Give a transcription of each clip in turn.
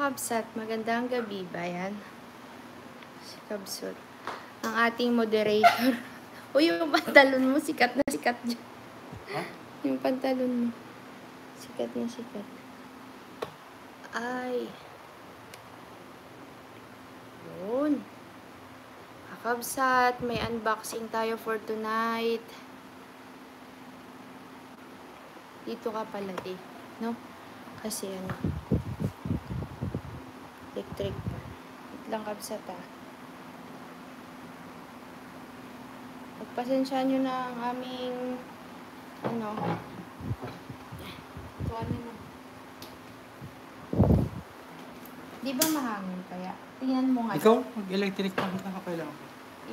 Kabsat, magandang gabi ba yan? Si Kabsat. Ang ating moderator. Uy, yung pantalon mo, sikat na sikat dyan. Huh? Yung pantalon mo. Sikat na sikat. Ay. Yun. Kabsat, may unboxing tayo for tonight. Dito ka pala, no? Kasi ano, electric pa. Wait lang, Kabsat, Pagpasensyaan nyo na ang aming, ano, ito ano mo. Di ba mahangin kaya? Tingnan mo nga. Ikaw, mag-electric pa ka kailangan ko.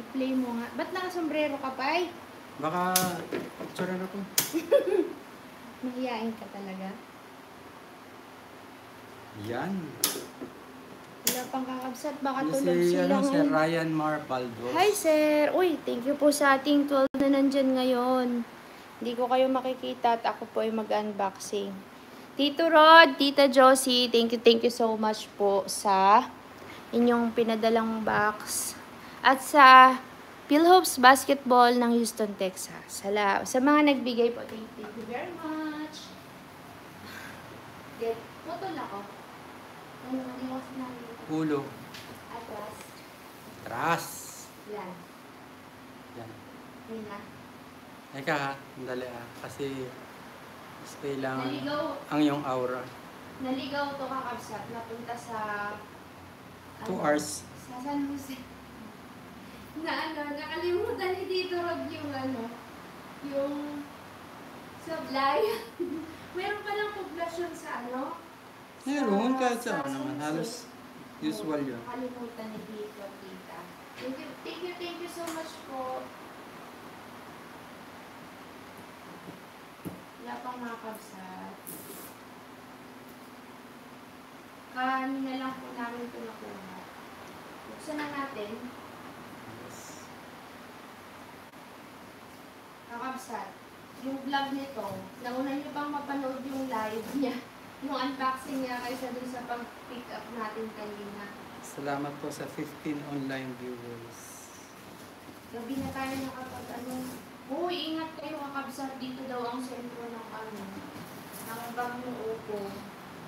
I-play mo nga. Ba't nakasombrero ka pa eh? Baka picturean ako. Mahihain ka talaga. Yan. Wala pang kakabsat. Baka Ano tulog si, sila si ngayon. Ryan Marbaldo. Hi sir! Uy, thank you po sa ating 12 na nandyan ngayon. Hindi ko kayo makikita at ako po ay mag-unboxing. Tito Rod, Tita Josie, thank you so much po sa inyong pinadalang box. At sa Philhopes Basketball ng Houston, Texas. Sa mga nagbigay po, thank you very much. Get, putol ako. Ano, maliwas na Ulo. atras. Tras. Yan. Yan. Yun na. Eka ha, dali kasi stay lang Naligaw. ang iyong aura. Naligaw to kakabsat. Napunta sa 2 hours. Sa San Jose. Nakalimutan ni Tito Rod yung yung sablay. Meron pa lang poblasyon sa Meron, kahit sa saan naman. Halos usual yun. Nakalimutan ni Tito, Tita. Thank you so much po. Wala pang mga kabsat. Kanina lang po namin ito nakuha. Buksan na natin. Kakabsat. Yung vlog nito, nauna nyo bang mapanood yung live niya? Yung unboxing niya kaysa dun sa pag-pick up natin kanina. Salamat po sa 15 online viewers. Gabi na tayo Uy, ingat kayo kakabsat. Dito daw ang sentro ng ng bagyong Opo.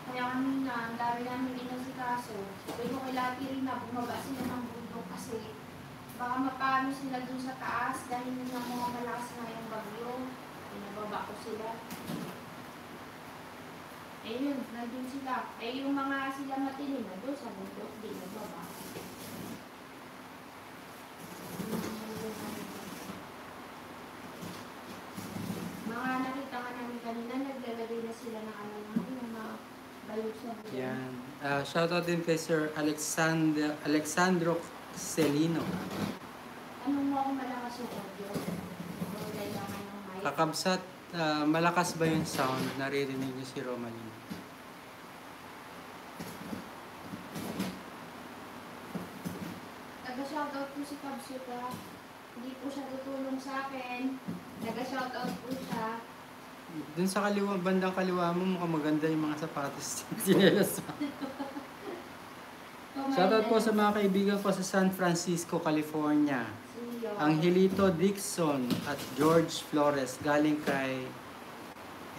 Kaya kanina, ang dami namin inasikaso. Sabi ko kay Lati rin na bumaba sila ng bundok kasi baka mapano sila dun sa taas dahil ng mga malakas na yung bagyo. Pinababa ko sila. Ayun, nandun sila. Yung mga sila matinin na doon sa bundok, di nababa. Mga nakita ka namin kanina, naglalagay na sila ng mga balot sa bundok. Yan. Shoutout din kay Sir Alexandro Celino. Anong mo ako malakas yung audio? O kailangan ng mic? Kakabsat, malakas ba yung sound? Naririnig niyo si Romalyn? Taga-shoutout po si Kabsat. Hindi po siya tutulong sa akin. Taga-shoutout po siya. Dun sa bandang kaliwa mo, mukhang maganda yung mga sapatos. Sinelas mo. Shoutout po sa mga kaibigan ko sa San Francisco, California. Angelito Dixon at George Flores galing kay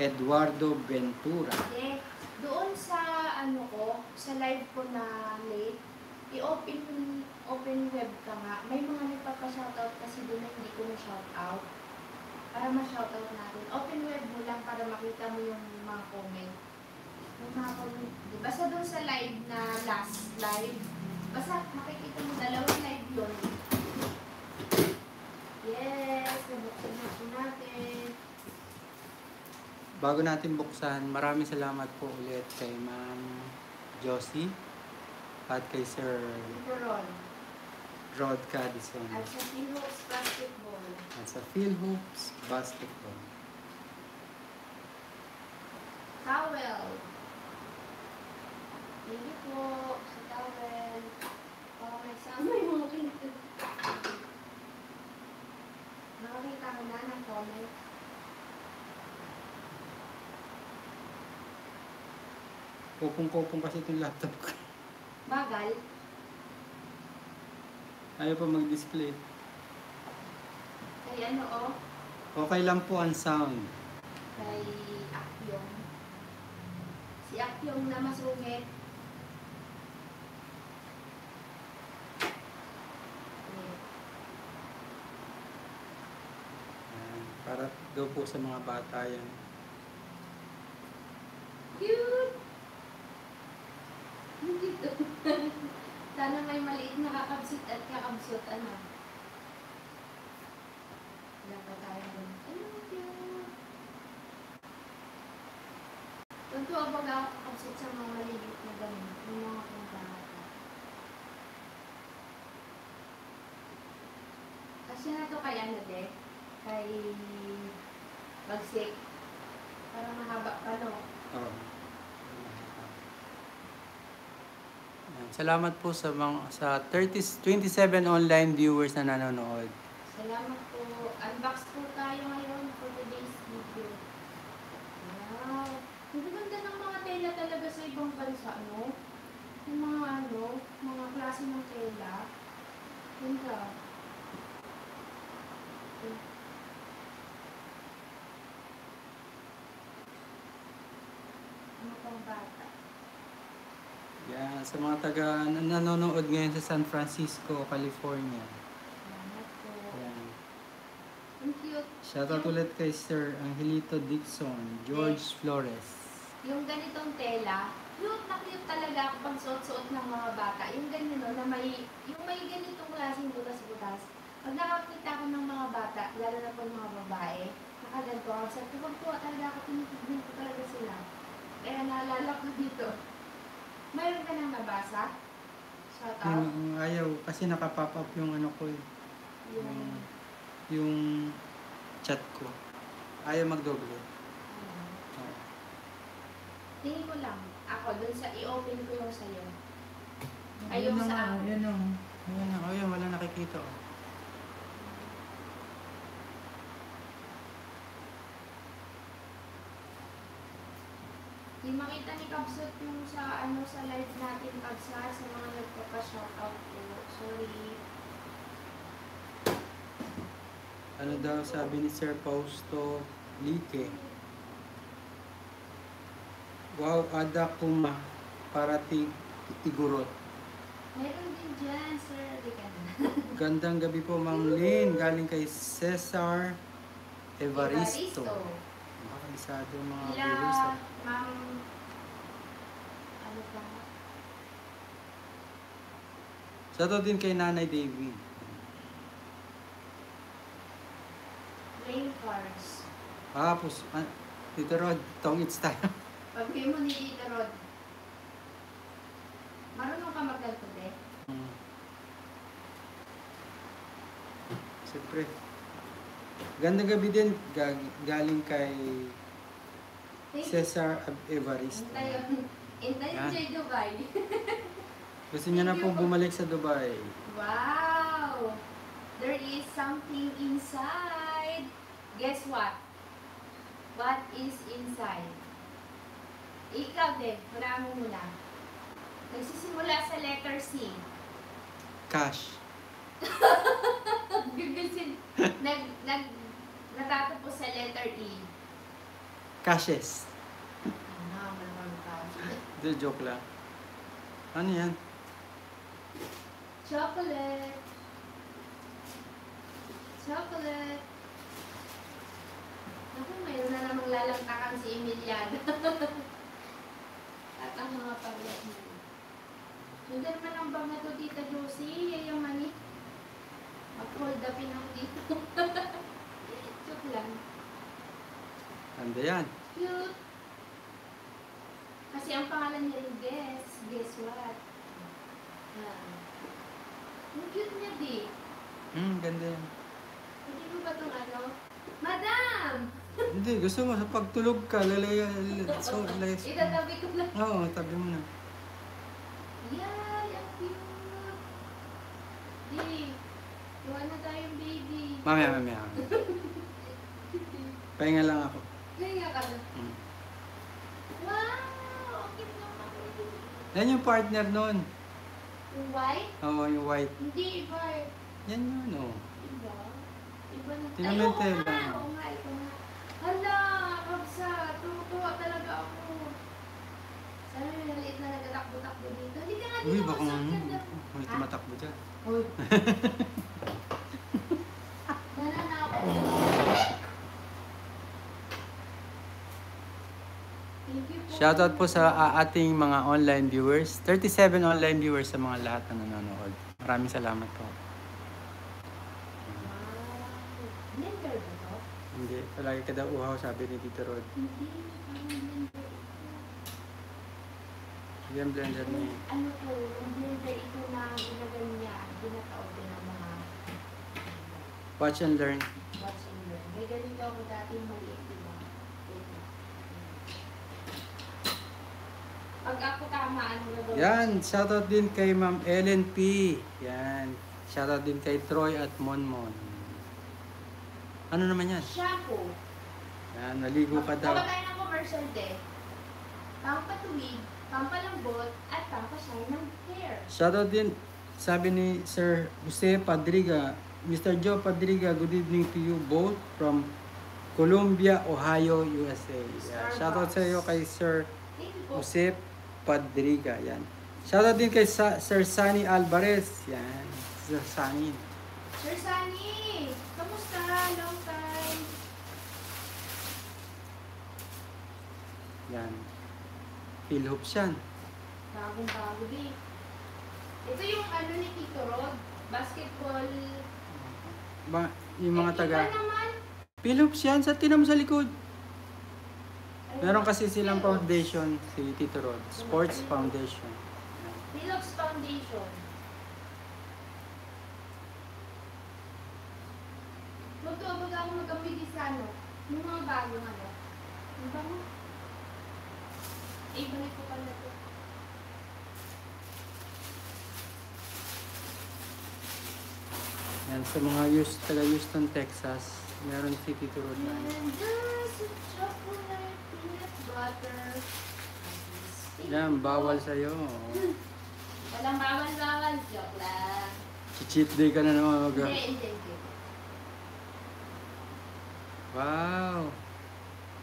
Eduardo Ventura. Doon sa sa live ko na late, i-open web ka nga. May mga nagpapa-shoutout kasi doon na hindi ko na-shoutout. Para ma-shoutout natin. Open web mo lang para makita mo yung mga comment. Yung mga comment. Basta doon sa live na last live, basta makikita mo dalawang live yun. Yes, nabuksan natin. Bago natin buksan, maraming salamat po ulit kay Ma'am Josie at kay Sir Rod Cadison. At sa Philhopes Basketball. At sa Philhopes Basketball. Towel. Thank you po sa towel. May sama yung mga pinto. Nakakita ko na ng comment. Kopong-kopong kasi itong laptop ko. Bagal. Ayaw pa mag-display. Kay ano oh? Okay lang po ang sound. Kay Akyong. Si Akyong na masungit. Ayan, para daw po sa mga bata yan. Cute! Dito. Sana may maliit na kakabsit at kakabsot. Ano? Wala pa tayo dun. Ano, cute! Tuntua pag ako kakabsit sa mga maliit na ganun. Yung mga kumpara. Kasi na to kay ano de? Kay Bagsik. Para mahaba pa no? Oo. Ayan, salamat po sa mga sa 27 online viewers na nanonood. Salamat po. Unbox po tayo ngayon for today's video. Wow! Ang ganda ng mga tela talaga sa ibang bansa, no? Yung mga ano, mga klase ng tela. Ganda. Ano pang bata? Yan, sa mga taga nanonood ngayon sa San Francisco, California. Salamat po. Yan. Ang cute. Shoutout ulit kay Sir Angelito Dixon, George Flores. Yung ganitong tela, cute na cute talaga ako pang suot-suot ng mga bata. Yung ganyan, no, na yung may ganitong klaseng butas-butas. Pag nakakita ko ng mga bata, lalo na po yung mga babae, nakaganto ako. Sa tuwag-tuwa talaga ako, tinitignan ko talaga sila. Kaya naalala ko dito. Mayroon ka nang nabasa? Shout out. Yung ayaw, kasi nakapop up yung ano ko eh. Yung chat ko. Ayaw magdoble. Oo. Tingin ko lang, ako, dun sa i-open ko yung sa'yo. Ayun Ayaw na sa nga, akin. ayun na. Ayun na, ayun, wala nakikita. Oh. Di makita ni Kabsot yung sa ano sa live natin Kabsa sa mga nagpapa-shoutout po. Sorry. Ano daw sabi ni Sir Fausto Lique? Wow, ada kuma para igurot. Meron din dyan, sir. Di ka na. Gandang gabi po, Ma'am Lynn. Galing kay Cesar Evaristo. Makalisado mga viewers. Ila, ma'am, ano pa? Shoutout din kay Nanay David. Rain cars. Tapos, Tito Rod, tongits tayo. Pag-pay mo ni Tita Rod. Marunong ka maglalpude? Siyempre. Gandang gabi din. Galing kay Cesar Evaristo. Intay Yan. J. Dubai. Gusto niya na pong bumalik sa Dubai. Wow! There is something inside. Guess what? What is inside? Ikaw din. Wala mo muna. Nagsisimula sa letter C. Cash. Natatapos sa letter E. Cashes. Ano, malamang cash. Hindi, joke lang. Ano yan? Chocolate. Chocolate. Ako, mayroon na namang lalantakan si Emiliano. At ang mga paglat mo. Ganda naman ang bag na to, Tita Josie. Yayamani. Mag-hold upin ako dito. Joke lang. Ano yan? Cute. Kasi ang pangalan niya rin, Guess. Guess what? Ang cute niya, di. Ganda yan. Hindi mo ba itong ano? Madam! Hindi, gusto mo sa pagtulog ka, so, Itatabi ko lang. Oo, tabi mo na. Yay! Ang cute! Di. Iwan na tayong baby. Mamaya. Pahinga lang ako. Kaya ka na. Wow! Okay naman. Yan yung partner nun. Yung white? Oo, yung white. Hindi, iba eh. Yan yun, oh. Iba? Iba na. Tinamental Oo nga, lang. oo nga, ito nga. Hala, kabsa, tuwa talaga ako. Sana may maliit na nagtatakbo-takbo dito. Hindi ka nga Uy, dito baka ganda. may tumatakbo dyan. Uy. Nananakot. Thank you po. Shoutout po sa ating mga online viewers. 37 online viewers sa mga lahat na nanonood. Maraming salamat po. Wow. Blender ba to? Hindi, palagi ka daw uhaw, sabi ni Tito Rod. Hindi, parang blender ito. Yan blender niya. Ano po, yung blender ito na ginaganyan, ginataon din ng mga Watch and learn. watch and learn. May ganito ako dati maliit, diba? Pag ako tama, ano na gawin? Yan, shoutout din kay Ma'am Ellen P. Yan. Shoutout din kay Troy at Monmon. Ano naman yan? Shampoo. Yan, naligo ka daw. Gawa tayo ng commercial din. Pampatuwid, pampalambot, at pampashine ng hair. Shoutout din, sabi ni Sir Jose Padriga, Mr. Joe Padriga, good evening to you both from Columbia, Ohio, USA. Yeah. Shoutout sa iyo kay Sir Thank you po. Jose Padriga. Yan. Shoutout din kay Sir Sunny Alvarez. Yan. Sir Sunny. Sir Sunny, kamusta? Long time. Yan. Philhoops yan. Bagong-bago din. Ito yung ano ni Tito Rod, basketball. Ba, yung mga Eh, taga... iba naman. Philhoops yan. Sa tinam sa likod. Ayun, Meron kasi silang Philips. foundation, si Tito Rod. Sports Foundation. Yan. Philips Foundation. Magtuwag ako mag-amigis sa ano, yung mga bagong ano. Yung bago? Eh, balik ko pala ito. Yan, sa mga taga Houston, Texas, meron si Tito Rod na. And there's a chocolate peanut butter. Yan, bawal sa'yo. Walang bawal-bawal. Joke lang. Cheat day ka na naman mag... Hindi. Wow!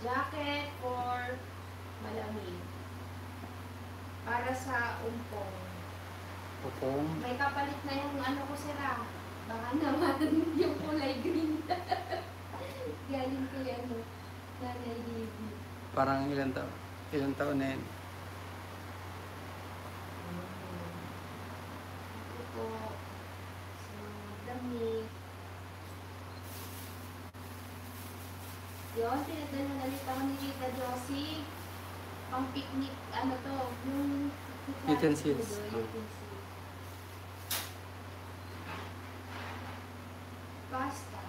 Jacket for malamig. Para sa umpong. Pupong. May kapalit na yung ano ko sira. Baka naman yung kulay green. Galing ko yan. Nanay Livy. Parang ilang taon na yun. Ito po. So, damit. Yun, pinadala na ulit ako ni Tita Josie. Pang picnic, ano to, yung Utensils. utensils. Pasta.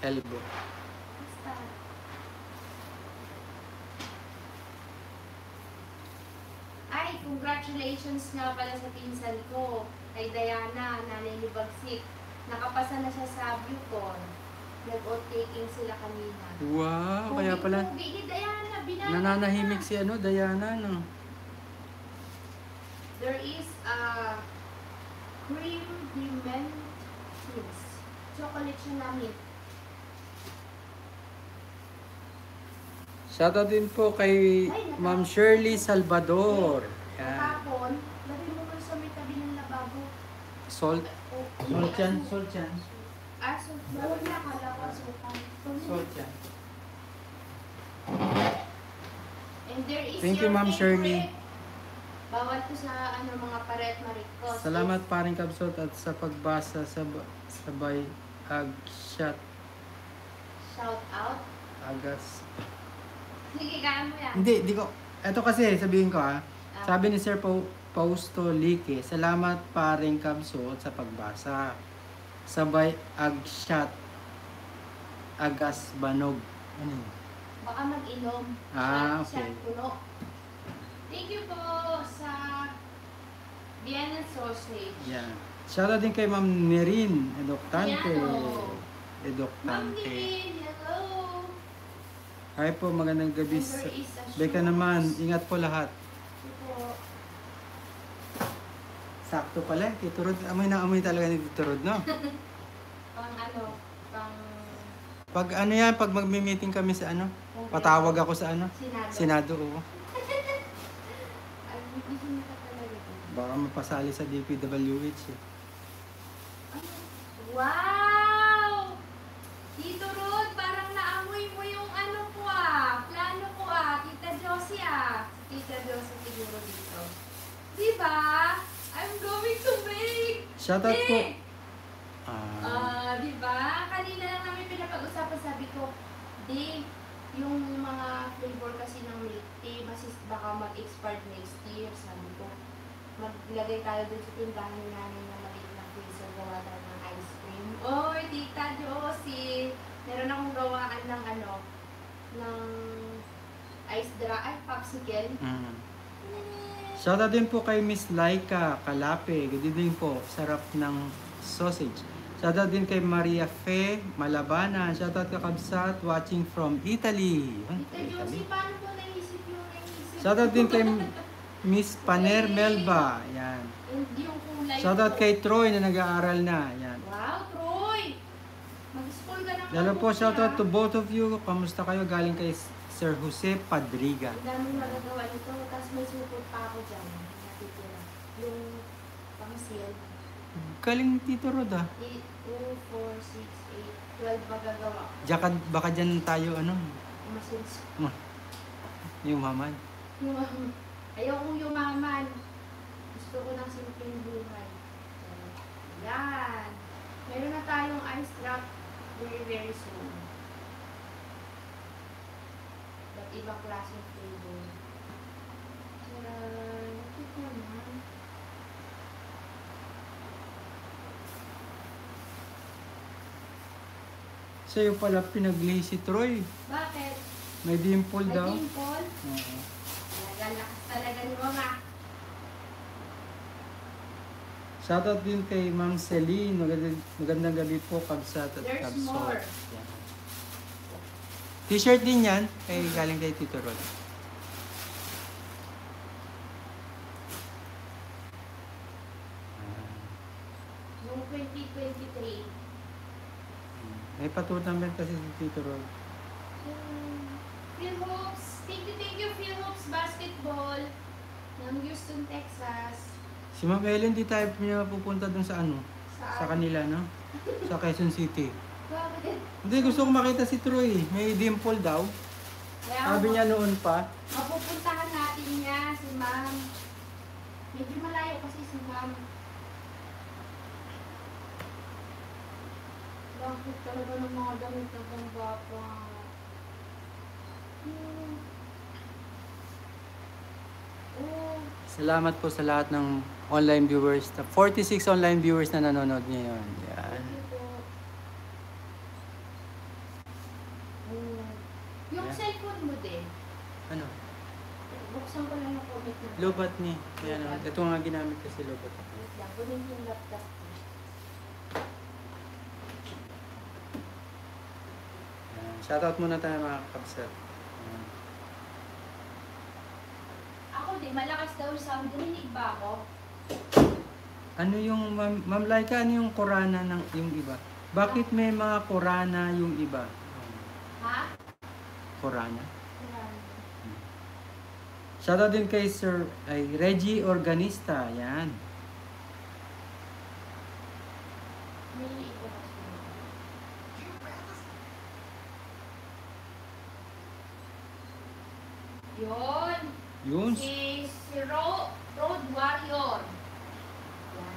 Elbow. Pasta. Ay, congratulations nga pala sa pinsan ko. Kay Diana, nanay ni Bagsik. Nakapasa na siya sa Bucor. Nag-oath taking sila kanina. Wow! Kaya pala Pogi ni Diana, binata nananahimik na. si Diana, no? There is a cream dement cheese. Chocolate siya namin. Shoutout din po kay Ma'am Shirley Salvador. Yan. Kahapon, lagay mo man sa may tabi ng lababo. Salt. O, Salt yan. Salt yan. Aso, bawal na akala ko asukan. Salt yan. And there is Thank you, your Ma'am favorite. Shirley. Bawal to sa ano mga paret marikos. Salamat paring Kabsot at sa pagbasa sa sabay agshot Shout out. agas. Sige, kaya mo yan. Hindi, di ko. Ito kasi, sabihin ko Sabi ni Sir Fausto Lique, salamat paring Kabsot sa pagbasa. Sabay agshot agas banog. Ano yun? Baka mag-inom. Ah, Shot, okay. shot, puno. Thank you po sa Vienna sausage. Yan. Shoutout din kay Ma'am Nerin Edoctante. Yan, oh. Ma'am Edoctante. Nivin, hello. Hi po, magandang gabi. And there is a Beka shoes. naman, ingat po lahat. Ito po. Sakto pala. Tito Rod, amoy na amoy talaga ni Tito Rod, no? Pang ano, pang Pag ano yan, pag magmi-meeting kami sa ano, patawag ako sa ano, Senado. Senado, oo. Ay, hindi ka talaga dun. Baka mapasali sa DPWH eh. Wow! Tito Rod, parang naamoy mo yung ano ko plano ko Tita Josie Tita Josie siguro dito. Diba? I'm going to make! Shoutout po. Diba? Kanina lang namin pinapag-usapan, sabi ko, yung mga flavor kasi ng milk tea, baka mag-expire next year, sabi ko. Maglagay tayo dun sa tindahan namin na maliit na freezer, gawa tayo ng ice cream. Oy, Tita Josie! Meron akong gawaan ng ng popsicle. Shoutout din po kay Miss Laika Kalape. Good evening po. Sarap ng sausage. Shoutout din kay Maria Fe Malabana. Shoutout ka Kabsat watching from Italy. Tita Josie, paano mo naisip yung naisip? Shoutout din kay Miss Paner Melba. Yan. Yung kulay. Shoutout kay Troy na nag-aaral na. Yan. Wow, Troy! Mag-school ka na. Lalo po, shoutout to both of you. Kamusta kayo? Galing kay Sir Jose Padriga. Ang daming magagawa nito, tapos may support pa ako dyan. Natitira. Yung pang-seal. Galing Tito Rod 2, 4, 6, 8, 12 magagawa. Baka dyan tayo Umasins. Yumaman. Ayokong yumaman. Gusto ko ng simpleng buhay. So, yan. Meron na tayong ice drop very, very soon. But ibang klaseng flavor. Tcharan! Ito naman. Sa'yo pala pinagli si Troy. Bakit? May dimple May daw. dimple? Oo. Lakas talaga ni Mama. Shoutout din kay Ma'am Celine. Magandang gabi po, Kabsat at There's Kabsot. more. Yan. T-shirt din yan. Kay galing kay Tito Rod. Noong 2023. May patur number kasi si Tito Rod. Phil Hoops. Thank you, Phil Hoops Basketball ng Houston, Texas. Si Ma'am Ellen, di tayo niya pupunta dun sa ano? Sa Saan? kanila, no? Sa Quezon City. Bakit? Hindi, gusto ko makita si Troy. May dimple daw. Kaya Sabi niya noon pa. mapupuntahan natin niya, si Ma'am. Medyo malayo kasi si Ma'am. Bakit talaga ng mga damit na pang-bapa? Oh, Salamat po sa lahat ng online viewers. 46 online viewers na nanonood ngayon. Yan. thank you po. Oh. Yung Ayan. cellphone mo din, Ano? buksan ko lang yung comment mo. Lobat ni. Yan, ito nga ginamit kasi lobat. Wait lang, kunin yung laptop ko. Yan. Shoutout muna tayo mga kabsat. Yan. Ako din, malakas daw yung sound. Narinig ba ako? Ano yung, Ma'am Laika, ano yung Korana ng yung iba? Bakit may mga Korana yung iba? Ha? Korana? Ayan. Shoutout din kay Sir Reggie Organista. Yan. May ito kasi. Yun. Yun. Si Road Warrior. Yan.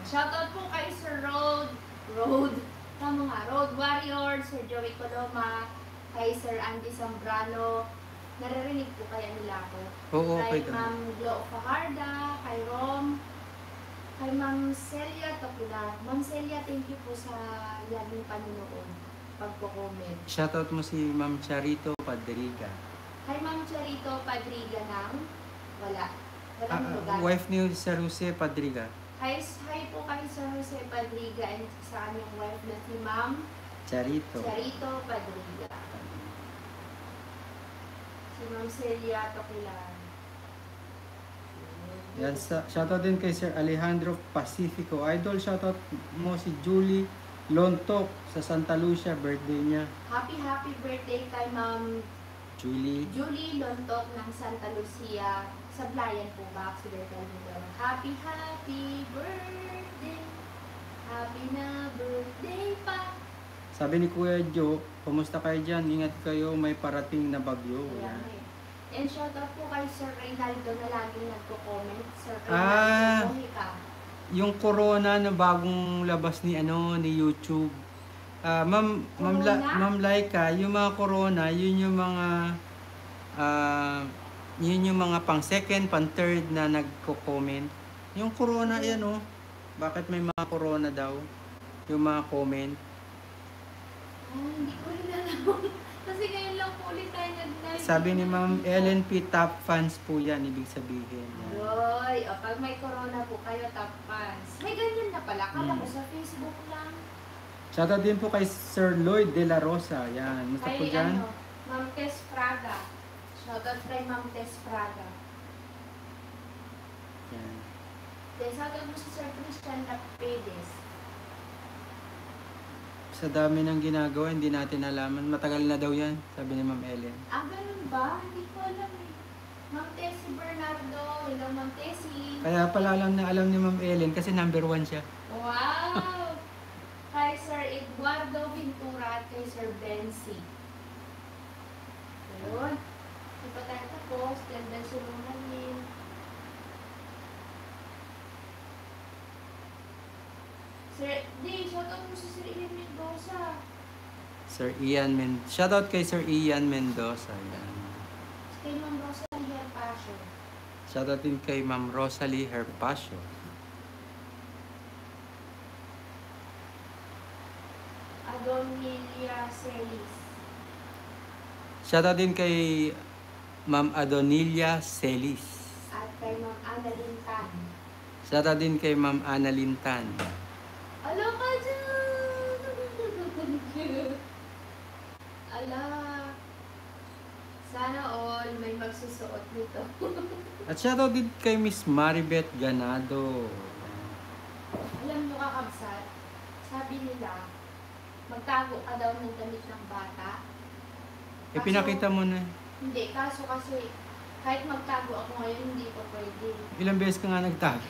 Shoutout po kay Sir Tama nga, Road Warrior, Sir Joey Coloma, kay Sir Andy Zambrano. Naririnig po kaya nila ako. Oo, okay Kay daw. Ma'am Glo Fajarda, kay Rom, kay Ma'am Celia Topilar. Ma'am Celia, thank you po sa laging panunood, pagko-comment. Shoutout mo si Ma'am Charito Padriga. Kay Ma'am Charito Padriga ng wala. Walang lugar. Wife ni Sir Jose Padriga. Hi po kay Sir Jose Padriga and sa aming wife na si Ma'am Charito. Charito Padriga. Si Ma'am Celia Topilar. Yan, shoutout din kay Sir Alejandro Pacifico. Idol, shoutout mo si Julie Lontok sa Santa Lucia, birthday niya. Happy birthday kay Ma'am Julie. Julie Lontok ng Santa Lucia. Sa Blayan po ba? Happy birthday. Happy na birthday pa. Sabi ni Kuya Joe, kumusta kayo dyan? Ingat kayo, may parating na bagyo. Ayan. And shoutout po kay Sir Reynaldo na laging nagko-comment. Sir Ah. Reynaldo, ka. Yung corona na bagong labas ni YouTube. Ma'am Laika, yung mga corona, yun yung mga pang second, pang third na nagko-comment. Yung corona yan bakit may mga corona daw? Yung mga comment. Hindi ko rin alam. Kasi ngayon lang po ulit tayo nag-live. Sabi ni Ma'am Ellen P, top fans po yan, ibig sabihin. Roy, pag may corona po kayo, top fans. May ganyan na pala. Kala ko sa Facebook lang. Shoutout din po kay Sir Lloyd De La Rosa. Yan, musta po dyan? Ma'am Tess Fraga. Shoutout kay Ma'am Tess Fraga. Yan. Then, shoutout mo si Sir Christian Lapedes. Sa dami ng ginagawa, hindi natin alaman. Matagal na daw yan, sabi ni Ma'am Ellen. Ganun ba? Hindi ko alam eh. Ma'am Tessie Bernardo. Hello, Ma'am Tessie. Kaya pala alam ni Ma'am Ellen kasi number 1 siya. Wow! Kay Sir Eduardo Ventura at kay Sir Benzi. Ayun. Hindi pa tayo tapos. Then, sulunganin. Sir, shoutout mo si Sir Ian Mendoza. Shoutout kay Sir Ian Mendoza. Yan. Kay Ma'am Rosalie Herpasio. Shoutout din kay Ma'am Rosalie Herpasio. Adonilia Celis. Shoutout din kay Ma'am Adonilia Celis. At kay Ma'am Annalyn Tan. Shoutout din kay Ma'am Annalyn Tan. Ala ka dyan! Ala. Sana all may magsusuot nito. At shoutout din kay Miss Maribeth Ganado. Alam nyo kakabsat, sabi nila, magtago ka daw ng damit ng bata. Pinakita mo na. Hindi, kaso kasi kahit magtago ako ngayon, hindi pa pwede. Ilang beses ka nga nagtago?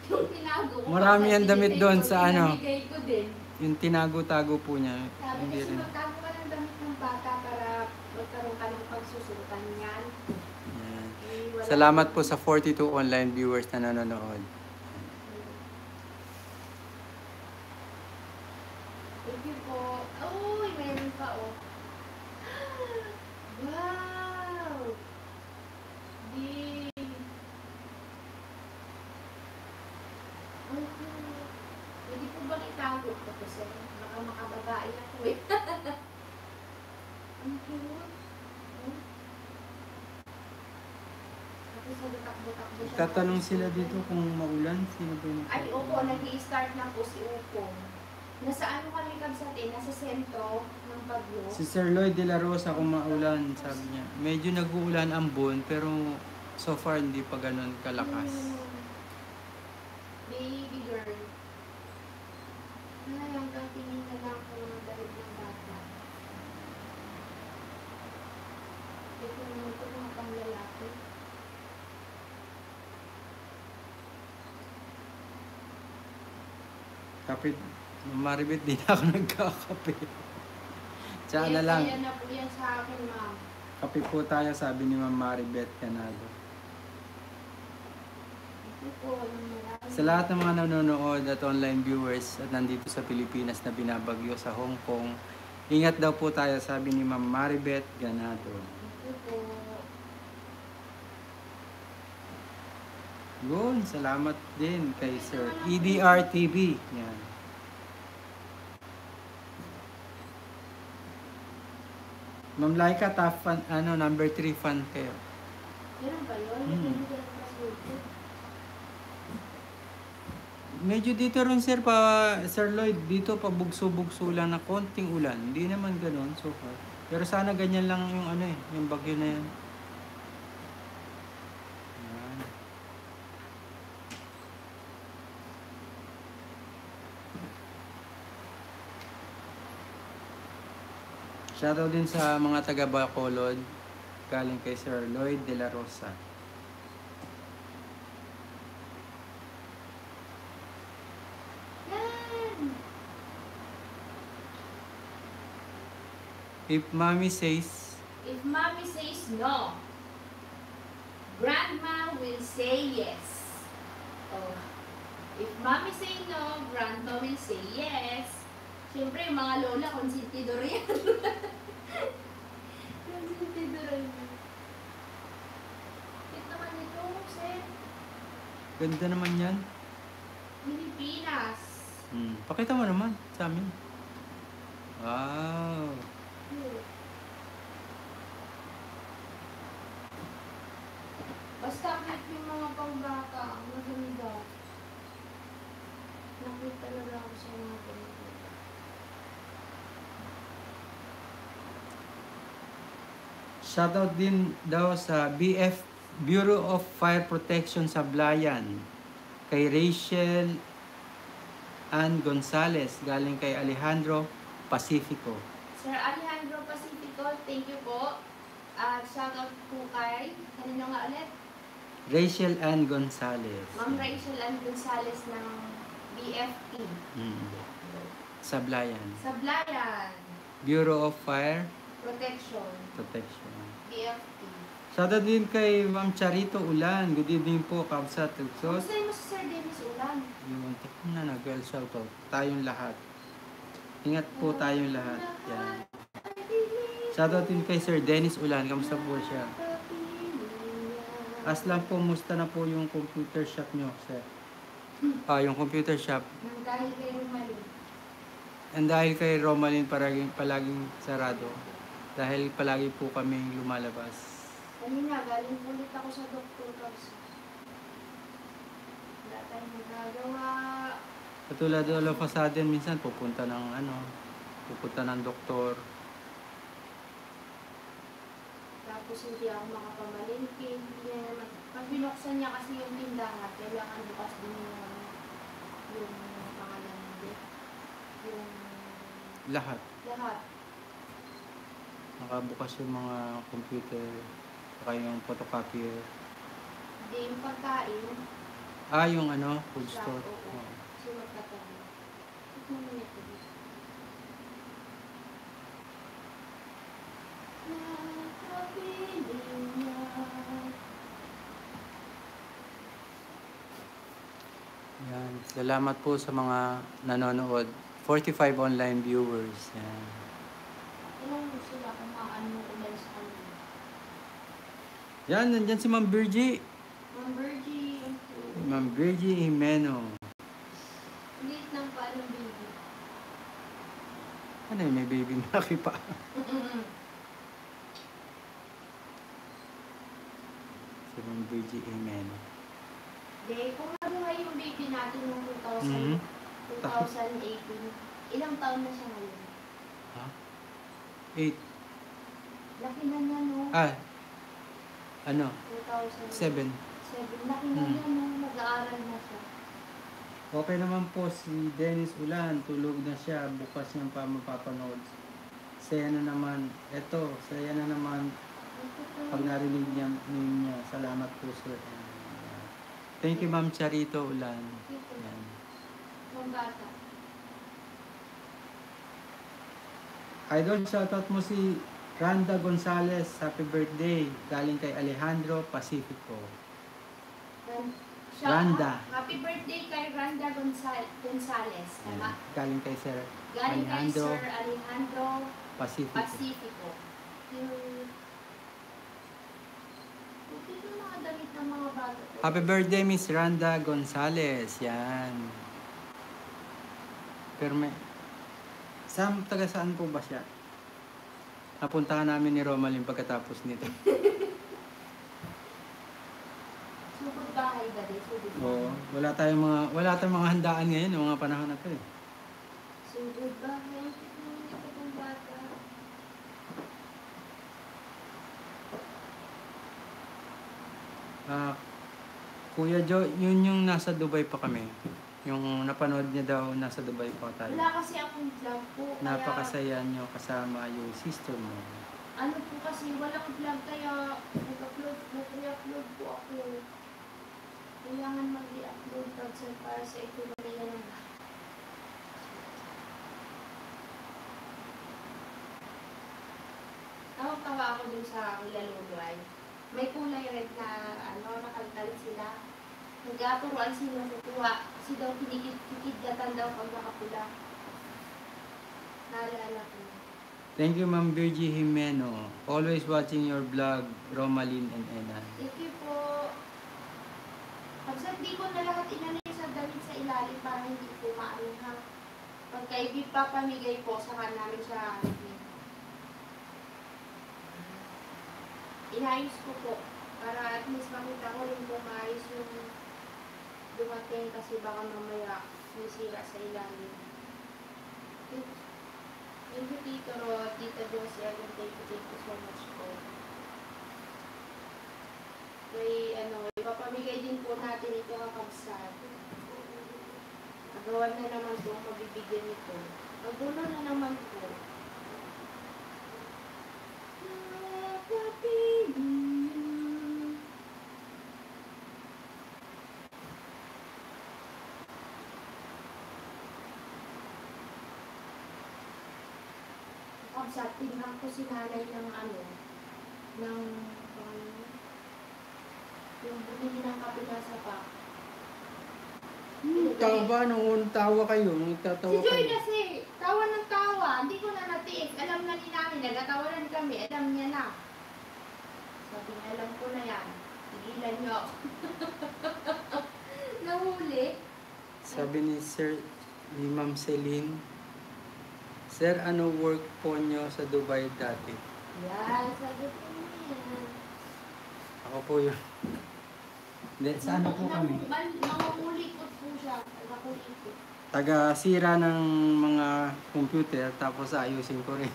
Yung tinago ko. Marami ang damit doon sa pinamigay ko din. Yung tinago-tago po niya. Sabi Hindi kasi rin. magtago ka ng damit ng bata para magkaroon ka ng pagsusutan niyan. Yan. Wala Salamat po sa 42 online viewers na nanonood. Thank you po. Uy, meron pa Wow! Di. Pwede po bang itago ko to, sir? Baka makababae ako eh. Ang cute. Tapos nagtakbo-takbo siya. Tatanong sila dito kung maulan. Sino ba yung Ay, Upo, nag-i-start na po si Upo. Nasa ano kami kabsate? Nasa sentro ng Bagyo. Si Sir Lloyd De La Rosa kung maulan, sabi niya. Medyo nag-uulan ang buwan, pero so far hindi pa ganun kalakas. Baby girl. Yung tingin na lang ko ng damit ng bata. Ito mga panglalaki. Kapit, Maribet, di na ako nagkakape. Tsaka na lang, Kaya na po yan sa akin, ma'am. kape po tayo, sabi ni Ma'am Maribet Canado. Ito po, marami. Sa lahat ng mga nanonood at online viewers at nandito sa Pilipinas na binabagyo sa Hong Kong, ingat daw po tayo, sabi ni Ma'am Maribet Ganado. Ito po. Yun, salamat din kay Sir EDR TV. Yan. Ma'am Laika, top fan, number 3 fan kayo. Meron ba yun? Hmm. Meron ba sa YouTube? Medyo dito rin sir, Sir Lloyd, dito pa bugso-bugso lang na konting ulan. Hindi naman ganoon so far. Pero sana ganyan lang yung yung bagyo na yan. Yan. Shoutout din sa mga taga Bacolod. Galing kay Sir Lloyd De La Rosa. Yan! If mommy says, If mommy says no, grandma will say yes. Oh. If mommy say no, grandma will say yes. Siyempre, yung mga lola, konsentidor yan. Konsentidor yan. Ito naman ito, sir. ganda naman yan. Pilipinas. Pakita mo naman sa amin. Wow. Basta kahit yung mga pangbata, ang maganda. Nakita talaga ako sa mga pangbata. Shoutout din daw sa BF Bureau of Fire Protection sa Blayan. Kay Rachel Ann Gonzales. Galing kay Alejandro Pacifico. Sir Alejandro Pacifico, thank you po. At shoutout po kay, kanino nga ulit? Rachel Ann Gonzales. Ma'am Rachel Ann Gonzales ng BFP. Sa Blayan. Sa Blayan, Bureau of Fire Protection, Protection. BFP. Shoutout din kay Ma'am Charito Ulan. Good evening po, Kabsat Tugsot. Kamusta mo si Sir Dennis Ulan? Yung na nag-well shoutout. Tayong lahat. Ingat po tayong lahat. Yan. Shoutout din kay Sir Dennis Ulan. Kamusta po siya? Aslan po, musta na po yung computer shop nyo, sir? Yung computer shop. Nang dahil kay Romali. And dahil kay Romalyn palaging sarado. Dahil palagi po kaming lumalabas. Kanina, galing ulit ako sa doktor kasi. Wala tayong magagawa. Katulad all of a sudden, minsan pupunta ng doktor. Tapos hindi ako makapamalingki. Hindi niya naman. Pag binuksan niya kasi yung tindahan, kailangan bukas din yung pangalan niya. Yung Lahat. lahat. Nakabukas yung mga computer. Saka yung photocopier. Hindi yung pagkain. Yung food Shop, store. oo. Oo. Kasi magkatabi. Tignan mo nito. Nakabiling niya. Yan. Salamat po sa mga nanonood. 45 online viewers. Yan. Ilang mo sila kung maano ulan sa kanila. Yan, nandyan si Ma'am Virgie. Ma'am Virgie, Ma'am Virgie Jimeno. liit ng paanong baby. Ano yun, may baby malaki pa. Si Ma'am Virgie Jimeno. De, kung nabuhay yung baby natin noong 2000, Mhm. 2018, ilang taon na siya ngayon? Ha? 8. Laki na niya, no? 7. 2007. Laki na niya, no? Nag-aaral na siya. Okay naman po si Dennis Ulan. Tulog na siya. Bukas niyang pa mapapanood. Saya na naman. Saya na naman pag narinig niya. Salamat po, sir. Thank you, Ma'am Charito Ulan. Yan. Ang bata. Idol, shoutout mo si Randa Gonzales. Happy birthday. Galing kay Alejandro Pacifico. Randa. Happy birthday kay Randa Gonzales. Tama? Galing kay Sir Galing kay Alejandro Sir Alejandro Pacifico. Pacifico. Ito mga damit ng mga bata. Happy birthday, Miss Randa Gonzales. Yan. Pero taga saan po ba siya? Napuntahan namin ni Romalyn pagkatapos nito. Sugod bahay ba din? Sugod Oo. bahay. Wala tayong mga handaan ngayon, yung mga panahon na to eh. Sugod bahay. Ito itong bata. Kuya Joe, yun yung nasa Dubai pa kami. Yung napanood niya daw, nasa Dubai po tayo. Wala kasi akong vlog po. Kaya, Napakasaya niyo kasama yung sister mo. ano po kasi, walang vlog kaya nag-upload po ako. Kailangan mag-i-upload para sa ekonomiya ng tawa ako dun sa Ilaluluay. May kulay red na nakaltal sila. Nag-aturuan sila kukuha. Kasi daw kinikid-kidatan daw pag nakapula. Naalala ko. Thank you, Ma'am Virgie Jimeno. Always watching your vlog, Romalyn and Enan. Thank you po. Pagsabi ko na lahat inanay sa damit sa ilalim para hindi po maano ha. Pagka ipapamigay po, saka namin siya inayos ko po. Para at least makita ko rin kung maayos yung dumating kasi baka mamaya nisira sa ilalim. Thank you, Tito Ro, Tita Josie, thank you so much po. Kay, ipapamigay din po natin ito kakabsat. Agawan na naman po ang mabibigyan nito. Magulo na naman po. Sa tingnan ko si nanay ng yung bumili ng kape na sa pa. Tawa kayo, nagtatawa Si Joy kayo. kasi, tawa ng tawa, hindi ko na natiis. Alam na ni namin, nagatawanan kami, alam niya na. Sabi niya, alam ko na yan. Tigilan niyo. Nahuli. Sabi ni Ma'am Celine, Sir, ano work po nyo sa Dubai dati? Yan, sabi ko niya. Ako po yun. Hindi, sa ano po kami? Mangungulikot po siya. Nakulikot. Taga-sira ng mga computer, tapos ayusin ko rin.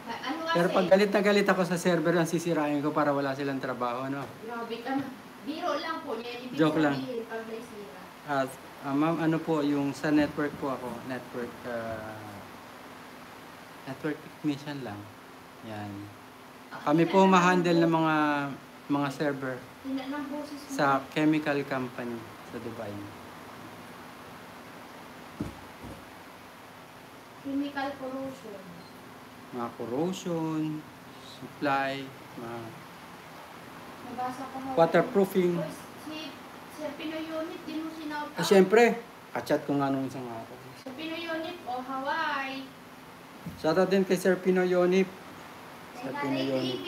Ano kasi? Pero pag galit na galit ako sa server, ang sisirain ko para wala silang trabaho, no? Grabe ka na. Biro lang po niya. Ibig Joke lang. sabihin, pag may sira. Ma'am, ano po, yung sa network po ako, network technician lang. Yan. Kami po ma-handle ng mga server sa chemical company sa Dubai. Chemical corrosion. Mga corrosion, supply, mga Nabasa ko nga. waterproofing. Si Pinoy Unit, din mo sinaut. Siyempre, kachat ko nga nung isang araw. Sa Pinoy Unit, Hawaii. Shoutout din kay Sir Pinoy Yonip. Sir Pinoy Yonip.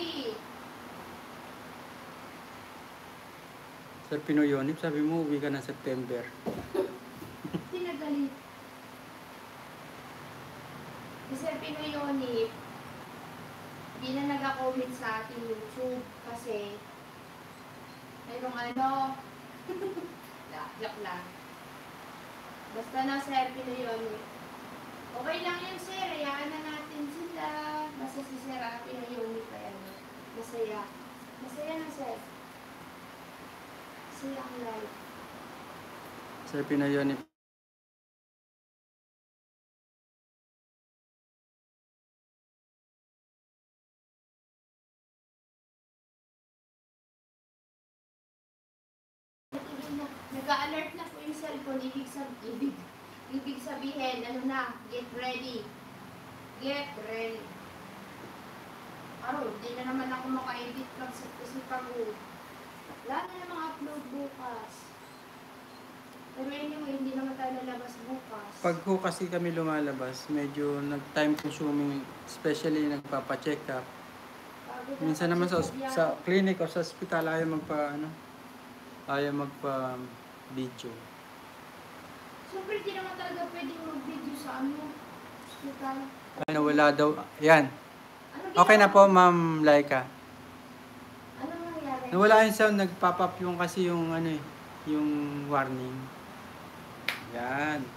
Sir Pinoy Yonip, sabi mo, uwi ka na September. Tinagalit. Si Sir Pinoy Unit, hindi na nag-comment sa ating YouTube kasi mayroong joke lang. Basta na Sir Pinoy Unit. Okay lang yun, sir. Hayaan na natin sila. Basta si Sir Pinoy Unit pa yan. Masaya. Masaya na, sir. Masaya ang life. Sir Pinoy Yonip. Nag-a-alert na po yung cellphone. Ibig sabihin, get ready. Get ready. Hindi na naman ako maka-edit kasi pagod. Wala na namang upload bukas. Pero anyway, hindi naman tayo lalabas bukas. Pag ho kasi kami lumalabas, medyo nag-time consuming, especially nagpapa-check up. Minsan naman sa clinic o sa hospital ayaw magpa-video. Siyempre, hindi naman talaga pwedeng mag-video sa hospital. Ay, nawala daw. Yan. Okay na po, Ma'am Laika. Ano nangyari? Nawala yung sound, nag-pop up yung kasi yung yung warning. Yan.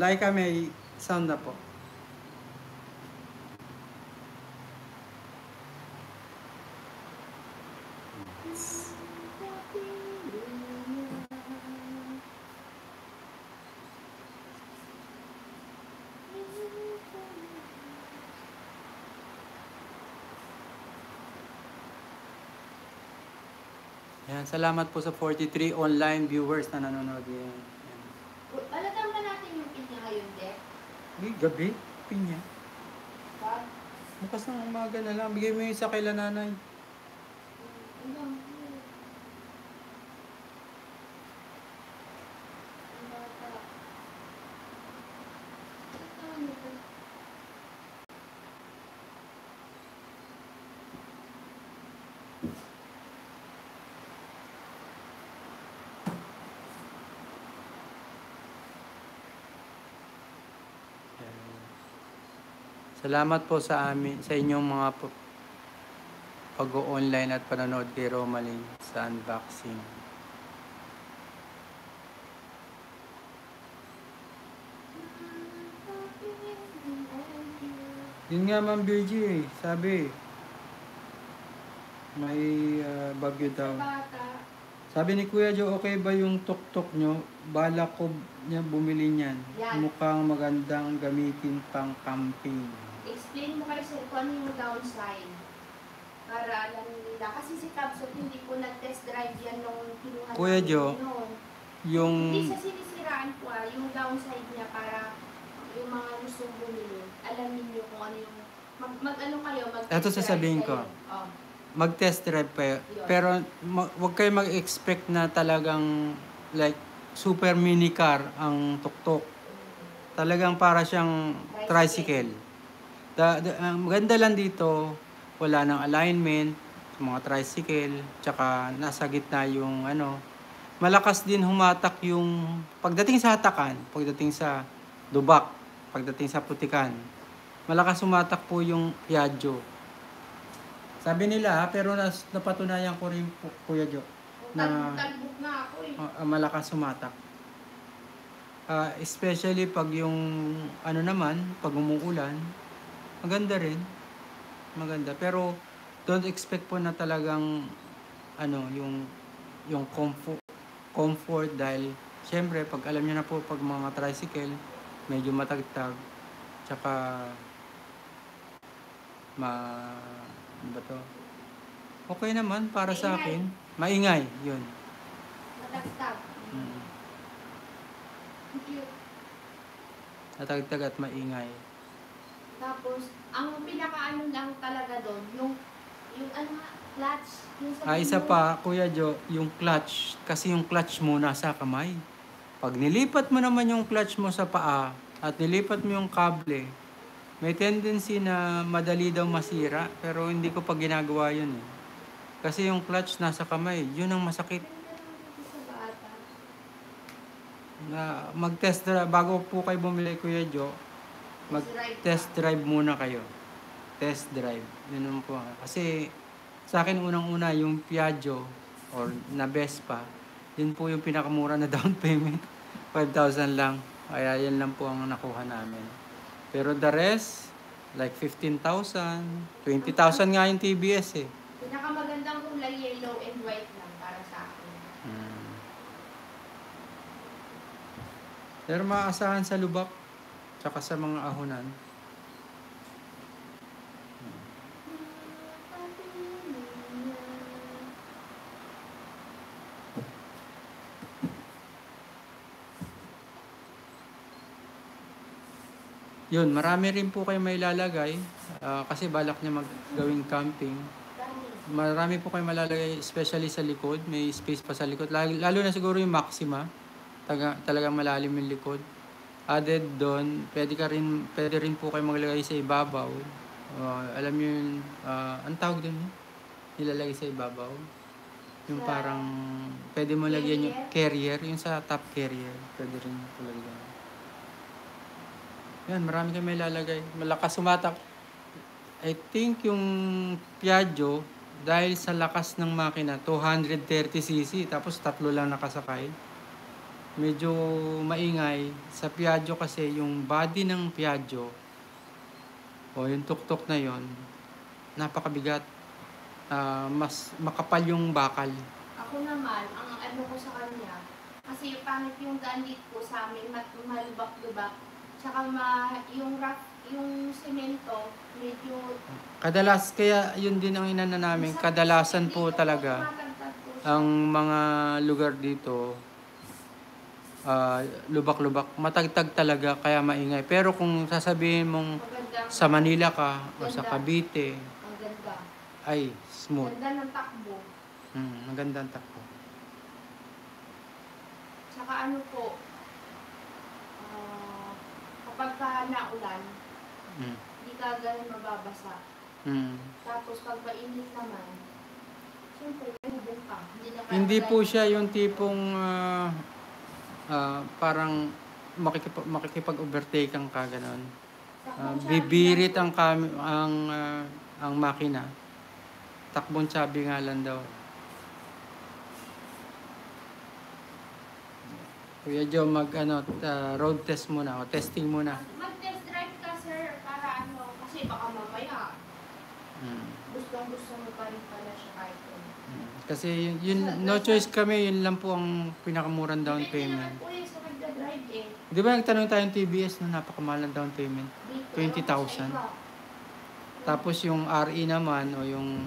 Laika, may sound na po. Ayan, salamat po sa 43 online viewers na nanonood ngayon. Ayan. Alatang ba natin yung pinya ngayon, Dek? Gabi, pinya. Pa? Bukas ng umaga na lang. Bigay mo yung isa kay nanay. Ano? Salamat po sa amin, sa inyong mga pag-online at panonood kay Romaline sa unboxing. Yun nga, Ma'am Virgie, sabi, may bagyo daw. Bata. Sabi ni Kuya Joe, okay ba yung tuk-tuk nyo? Balak ko niya bumili niyan. Yan. Mukhang magandang gamitin pang camping. Explain mo kayo sir kung ano yung downside. Para alam nila. Kasi si Capsule hindi po nag-test drive yan nung kinuha Kuya namin Jo, noon. Yung... Hindi sa sinisiraan po yung downside niya para yung mga gustong bumili. Alamin niyo kung ano yung... Mag-ano kayo, mag-test Ito sasabihin drive ko. kayo. Oh. Mag-test drive pa. Pero wag kayo mag-expect na talagang like super mini car ang tuk-tuk. Talagang para siyang tricycle. Ang maganda lang dito, wala nang alignment, mga tricycle, tsaka nasa gitna yung ano. Malakas din humatak yung pagdating sa hatakan, pagdating sa dubak, pagdating sa putikan. Malakas humatak po yung Piaggio. Sabi nila, pero napatunayan ko rin po, Kuya Jo, na Talbog nga ako malakas humatak. Especially pag yung ano naman, pag umuulan, maganda rin. Maganda. Pero don't expect po na talagang ano, yung comfort dahil syempre pag alam niyo na po pag mga tricycle, medyo matagtag. Tsaka ano ba to? Okay naman para sa akin. Maingay, yun. Matagtag. Natagtag at maingay. Tapos, ang pinakaano lang talaga doon, yung ano nga, clutch. Yung sa Isa pa, Kuya Jo, yung clutch. Kasi yung clutch mo nasa kamay. Pag nilipat mo naman yung clutch mo sa paa at nilipat mo yung kable, may tendency na madali daw masira. Pero hindi ko pa ginagawa yun eh. Kasi yung clutch nasa kamay, yun ang masakit. Na mag-test drive, bago po kayo bumili Kuya Jo, mag-test drive muna kayo. Test drive. Yun naman po. Kasi sa akin unang-una yung Piaggio or na Vespa, yun po yung pinakamura na down payment. 5,000 lang. Kaya yan lang po ang nakuha namin. Pero the rest, like 15,000, 20,000 nga yung TBS eh. Pinakamagandang kulay yellow and white lang para sa akin. Pero maasahan sa lubak, tsaka sa mga ahonan. Yun, marami rin po kayo may lalagay kasi balak niya maggawing camping. Marami po kayo malalagay, especially sa likod. May space pa sa likod. Lalo na siguro yung Maxima. Talagang malalim yung likod. Added doon, pwede rin po kayo maglagay sa ibabaw. Alam niyo yung, ang tawag doon nilalagay sa ibabaw. Yung parang, pwede mo lagyan yung carrier, yung sa top carrier. Pwede rin po lagyan. Yan, marami kayo may lalagay. Malakas sumatak. I think yung Piaggio, dahil sa lakas ng makina, 230cc, tapos 3 lang nakasakay. Medyo maingay. Sa Piaggio kasi, yung body ng Piaggio, o yung tuk-tuk na yon, napakabigat. Mas makapal yung bakal. Ako naman, ang ano ko sa kanya, kasi yung pangit yung ganit ko sa amin, malubak-lubak. Tsaka yung rough, yung semento, medyo... Kaya yun din ang inana namin, kadalasan po talaga. Matagtag po ang mga lugar dito, lubak-lubak, matagtag talaga, kaya maingay. Pero kung sasabihin mong Maganda. sa Manila ka o sa Ganda. Cavite, Ang ganda. ay smooth. Ganda ng takbo. Maganda ang takbo. Tsaka ano po, kapag ka naulan, Mm. hindi ka ganun mababasa. Mm. Tapos pag mainit naman, siyempre, bubong ka. Hindi po siya yung tipong parang makikipag-overtake ang ka ganon. Bibirit ang makina. Takbong tsabi nga lang daw. Kuya Joe, road test muna o testing muna. Mag-test drive ka, sir, para ano, kasi baka mamaya, gustong-gusto mo pa rin pala siya kahit ano. Kasi no choice kami, yun lang po ang pinakamurang down Depende payment. naman po yun sa magdadrive eh. Di ba nagtanong tayong TBS na napakamahal ng down payment? Dito, 20,000. Tapos yung RE naman o yung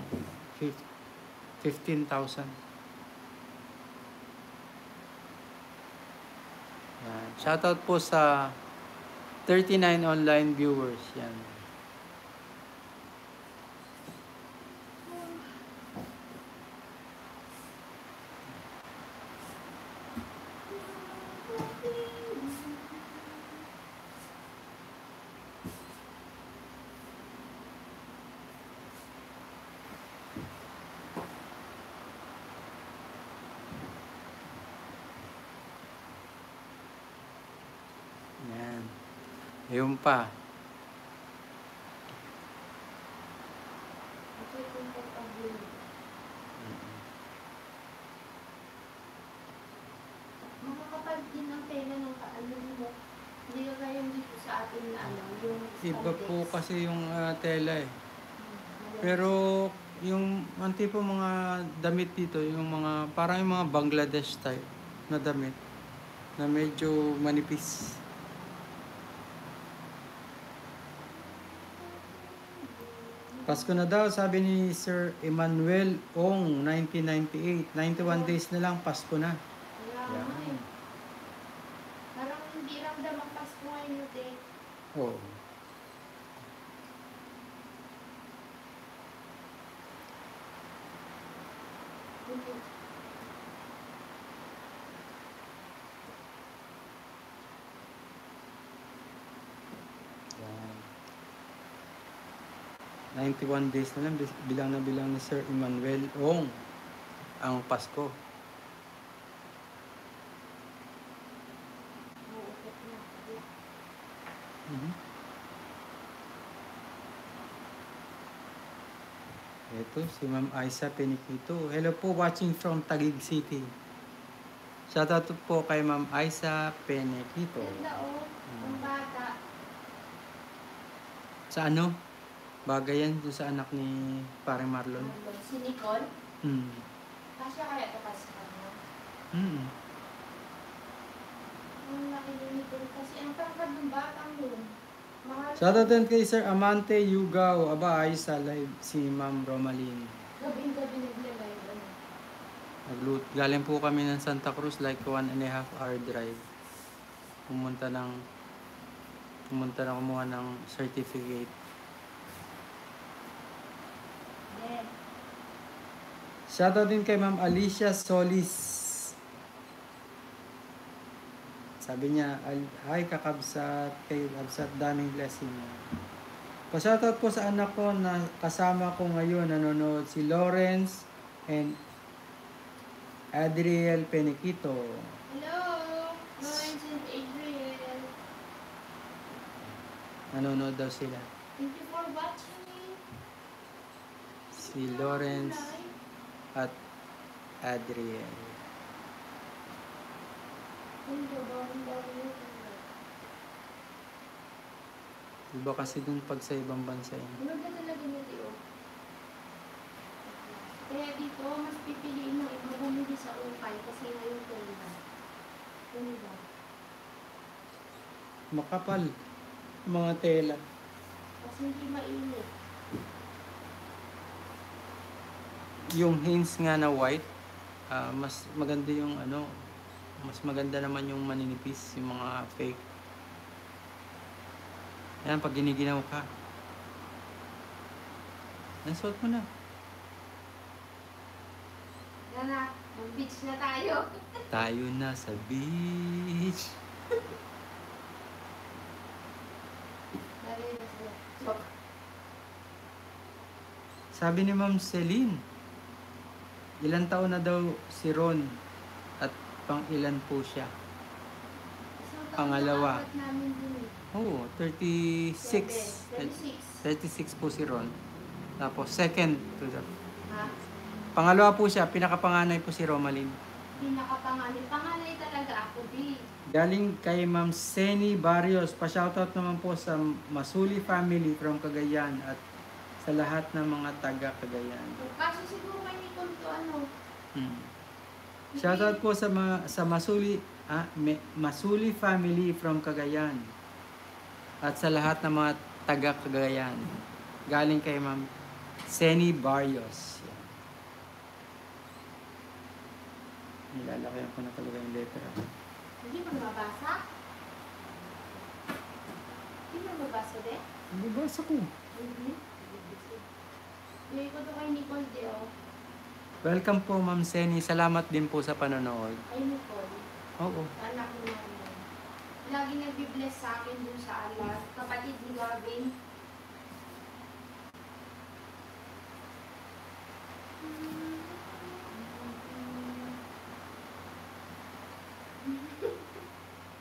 15,000. Yan. Shoutout po sa 39 online viewers. Yan. Yan. Yung pa. Makakapal din ang pera ng kaano mo. Hindi ka kaya dito sa atin na ano, yung Iba po spandex. kasi yung tela eh. Pero yung ang tipo mga damit dito, yung mga parang yung mga Bangladesh type na damit na medyo manipis. Pasko na daw, sabi ni Sir Emmanuel Ong, 1998. 91 days na lang, Pasko na. Kaya nga Yan. eh. Parang hindi ramdam ang Pasko ngayon yun eh. Oh. Yan. 91 days na lang, bilang na bilang ni Sir Emmanuel Ong ang Pasko. Ito, si Ma'am Aiza Peniquito. Hello po, watching from Taguig City. Shoutout po kay Ma'am Aiza Peniquito. Ganda oh, ang bata. Sa ano? Bagay yan doon sa anak ni Paring Marlon. Si Nicole? Mm. Kasya kaya ito kasi kanya. Mm. Ang laki ni Nicole kasi ang tangkad ng batang yun. Mahal. Shoutout din kay Sir Amante Yugaw. Aba, ayos sa live si Ma'am Romaline. Gabing-gabi nagla-live ano. Galing po kami ng Santa Cruz, like 1.5 hour drive. Pumunta na kumuha ng certificate. Yeah. Shoutout din kay Ma'am Alicia Solis. Sabi niya, hi kakabsat, kay Kabsat, daming blessing. Pa-shoutout po sa anak ko na kasama ko ngayon, nanonood, si Lawrence and Adriel Peniquito. Hello, Lawrence and Adriel. Nanonood daw sila. Thank you for watching. Si Lawrence at Adriel. Iba kasi dun pag sa ibang bansa yun. Maganda talaga nito oh. Kaya dito, mas pipiliin ng iba bumili sa ukay kasi ngayon tela. Ano ba? Makapal mga tela. Kasi hindi mainit. Yung Hanes nga na white, mas maganda yung ano, mas maganda naman yung maninipis, yung mga fake. Yan, pag giniginaw ka. Nasuot mo na. Gana, mag-beach na tayo. Tayo na sa beach. Dali na sila. Joke. Sabi ni Ma'am Celine, ilang taon na daw si Ron at pang ilan po siya? Isang taon Pangalawa. na apat namin dun eh. Oo, 36. 36. 36 po si Ron. Tapos second to the... Ha? Pangalawa po siya, pinakapanganay po si Romaline. Pinakapanganay. Panganay talaga ako, B. Galing kay Ma'am Seni Barrios. Pa-shoutout naman po sa Masuli family from Cagayan at sa lahat ng mga taga Cagayan. Kaso siguro kay Nicole to ano. Shoutout po sa Masuli Masuli family from Cagayan at sa lahat ng mga taga Cagayan. Galing kay Ma'am Seni Barrios. Yan. Nilalakayan ko na talaga yung letter. Hindi mo mabasa? Hindi mo mabasa, de? Nabasa ko. Bigay ko to kay Nicole, de, oh. Welcome po, Ma'am Seni. Salamat din po sa panonood. Ay, Nicole. Oo. Anak mo naman. Lagi nagbibless sa akin dun sa alas. Kapatid ni Gavin.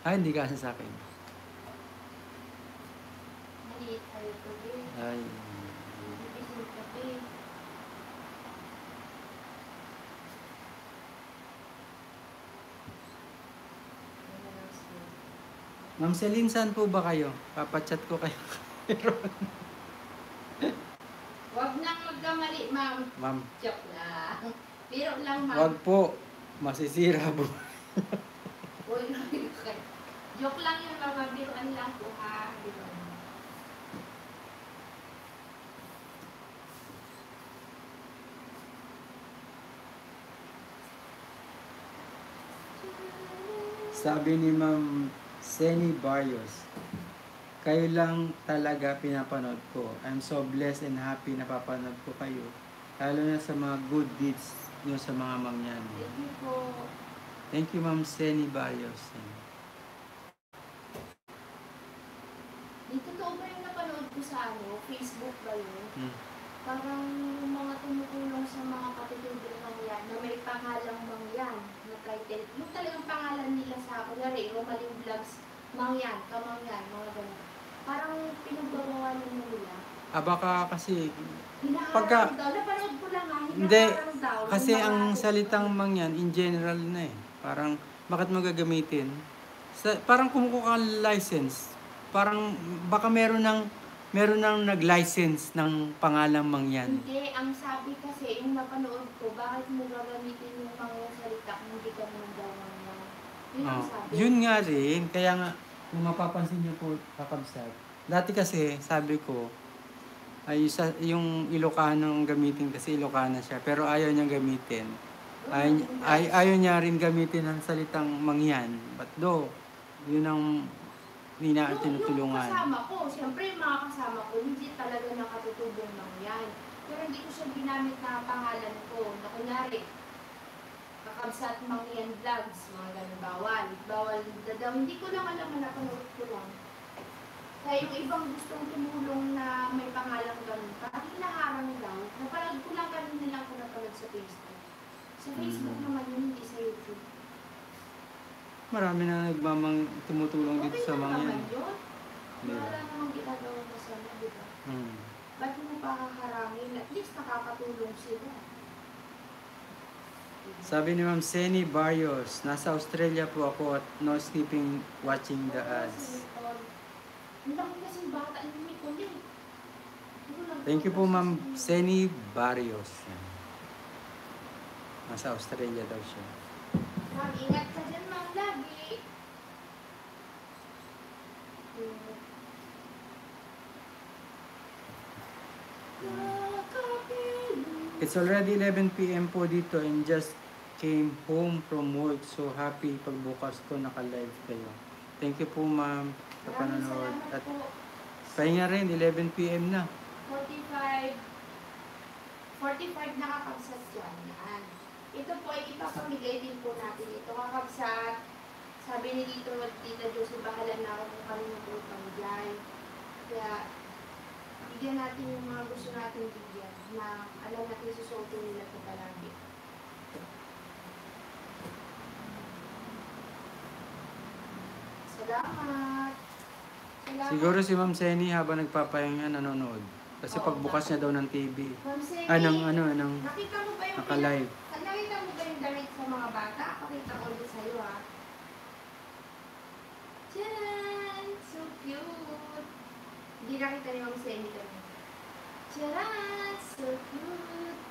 Hindi ka sa akin. Maliit tayo to, de. Ay. Bibisin ka, de. Ma'am Celine, saan po ba kayo? Papachat ko kayo. Huwag nang magkamali, ma'am. Ma'am, Joke lang. Biro lang, ma'am. wag po. Masisira po. Uy, okay. Joke lang yun, ma'am. Biroan lang po, ha. Biroan. Sabi ni Ma'am Seni Barrios, kayo lang talaga pinapanood ko. I'm so blessed and happy na papanood ko kayo. Lalo na sa mga good deeds nyo sa mga mangyan. Thank you po. Thank you, Ma'am Seni Barrios. Di totoo ba yung napanood ko sa ano? Facebook ba yun? Hmm. Parang yung mga tumutulong sa mga katutubong mangyan na may pangalang mangyan na title. Yung talagang pangalan nila sa ako, nari, Romaling Vlogs, mangyan, kamangyan, mga ganun. Parang pinagbabawalan na nila. Baka kasi, Hinaharang Pagka- daw. Napanood ko lang ha. Hindi, Hinaharang daw. kasi ang Hinaharang salitang daw. mangyan, in general na eh. Parang, bakit mo gagamitin? Parang kumukuha ka ng license. Parang, baka meron ng nag-license ng pangalang mangyan. Hindi, ang sabi kasi, yung napanood ko, bakit mo gagamitin yung mga salita kung hindi ka naman daw mangyan? Yun ang sabi. Yun nga rin, kaya nga, kung mapapansin niyo po, kakabsat, dati kasi, sabi ko, ay yung Ilocano ang gamitin kasi Ilocana siya, pero ayaw niyang gamitin. Ayaw niya rin gamitin ang salitang mangyan. But do, yun ang tinutulungan. Yung kasama ko, siyempre yung mga kasama ko, hindi talaga nakatutubong mangyan. Pero hindi ko siya ginamit na pangalan ko. Na kunyari, kakabsat mangyan vlogs, mga ganun, bawal. Bawal daw. Hindi ko lang alam na napanood ko lang. Kaya yung ibang gustong tumulong na may pangalang ganun, parang hinaharang daw. Napanood ko lang kanina lang ko napanood sa Facebook. Sa Facebook naman yun, hindi sa YouTube. Marami na tumutulong dito sa lang mangyan. naman yun. Di ba? Wala namang ginagawa masama, di ba? Ba't mo pa haharangin? At least nakakatulong sila. Sabi ni Ma'am Seni Barrios, nasa Australia po ako at no skipping watching the ads. Ang laki kasing bata ni Nicole eh. Thank you po Ma'am Seni Barrios. Yan. Nasa Australia daw siya. Mag-ingat ka dyan, ma'am, lagi. It's already 11 p.m. po dito and just came home from work. So happy pagbukas ko naka-live kayo. Thank you po ma'am sa Maraming panonood. salamat At po. pahinga rin, 11 PM na. 45 nakakabsat yan. Yan. Ito po ay ipapamigay din po natin. Ito kakabsat. Sabi ni Tita Josie, bahala na ako kung kanino po pamigay. Kaya, bigyan natin yung mga gusto natin bigyan na alam natin susuotin nila ito palagi. Salamat! Salamat! Siguro si Ma'am Seni habang nagpapahinga nanonood. Kasi Oo, pagbukas niya daw ng TV. Ma'am Seni, Ay, ng nakita mo ba yung naka-live. nakita mo ba yung damit sa mga bata? Pakita ko ulit sa'yo ha. Tcharan! So cute! Hindi nakita ni Ma'am Seni kami. Tcharan! So cute!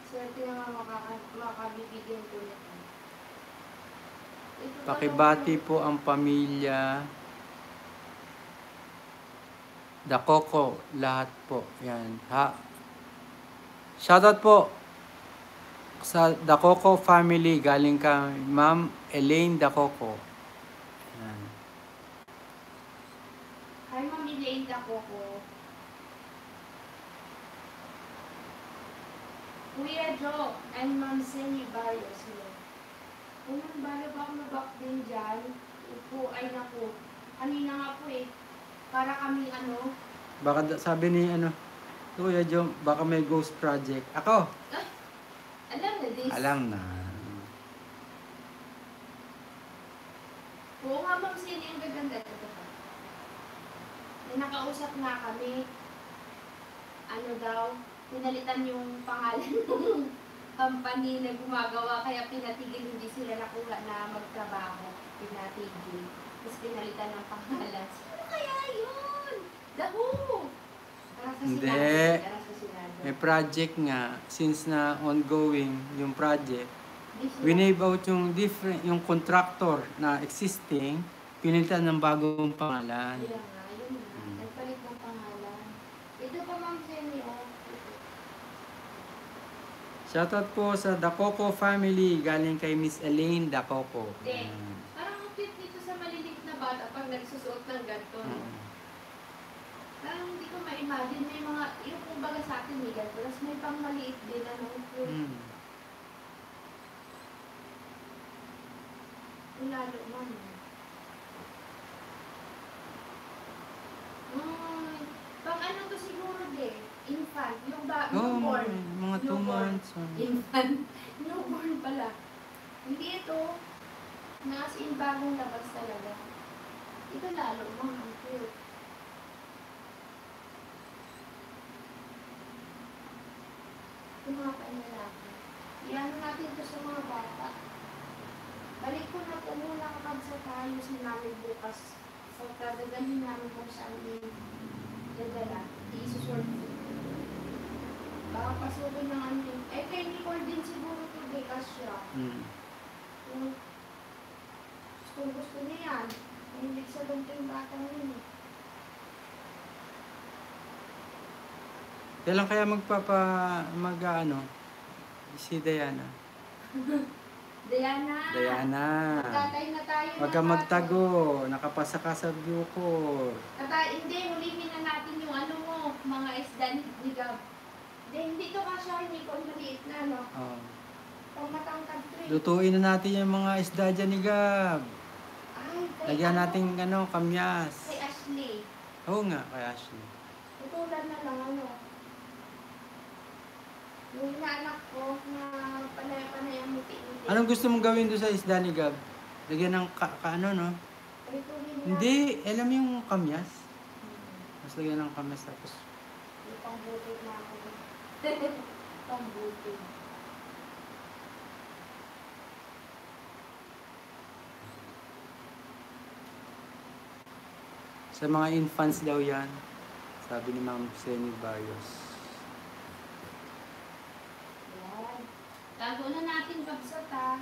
Swerte naman makabibigyan ko nito. Ito pa Pakibati naman. po ang pamilya Dakoko, lahat po. Yan. Ha. Shoutout po sa Dakoko family. Galing ka Ma'am Elaine Dakoko. Yan. Hi, Ma'am Elaine Dakoko. Kuya Joe and Ma'am Seni Barrios. Kung bala ba ako nabak din dyan, upo ay naku. Kanina nga po eh. Para kami Baka sabi ni Kuya Jom, baka may ghost project. Ako! alam na this. Alam na. Oo nga, Ma'am Seni, ang gaganda. May nakausap na kami. Ano daw, pinalitan yung pangalan ng company na gumagawa, kaya pinatigil, hindi sila nakuha na magtrabaho. Pinatigil. Tapos pinalitan ng pangalan. Sino kaya yun? The Who? Parang sa Hindi. Senado. Parang sa Senado. May project nga, since na ongoing yung project, Hindi sila- winave out yung contractor na existing, pinilitan ng bagong pangalan. Kaya nga, yun nga. Nagpalit ng pangalan. Ito pa, Ma'am Jenny, oh. Shoutout po sa Dakoko family, galing kay Miss Elaine Dakoko. Hindi. Parang ang cute dito sa maliliit na bata pag nagsusuot ng ganito. No? Parang hindi ko ma-imagine. May mga, yung kumbaga sa atin may ganito. Tapos may pang maliit din. Cute. Lalo man. Pang ano to siguro din. Infant. Yung newborn. Mga 2 months. Infant. Newborn pala. Hindi ito. As in bagong labas talaga. Ito lalo mga ang cute. Ito mga panlalaki. Iyan natin ito sa mga bata. Balik ko na po muna kapag sa tayo si namin bukas. So, dadalhin namin kung saan din dadala. I-sort ko. Baka pasukin ng ano. Eh, kay Nicole din siguro ito bekas siya. Gusto niya yan. Hindi sa ganito yung batang yun eh. Kailan kaya si Diana? Diana! Magtatay na tayo. Wag kang magtago. Nakapasa ka sa Bucor. Hindi, hulihin na natin yung mga isda ni Gab. Hindi to kasya, hindi ko maliit na, no? Oh. Pag matangkad to eh. Lutuin na natin yung mga isda dyan ni Gab. Ay, Lagyan natin kamyas. Kay Ashley. Oo nga, kay Ashley. Tutulan na lang yung inaanak ko na panay-panay ang muti-muti. Anong gusto mong gawin doon sa isda ni Gab? Lagyan ng no? Prituhin na. Hindi, alam mo yung kamyas? Mas lagyan ng kamyas tapos. Yung pangbutit na ako. Pangbutit. Sa mga infants daw yan. Sabi ni Ma'am Seni Barrios. Yan. Tago na natin babsat ha.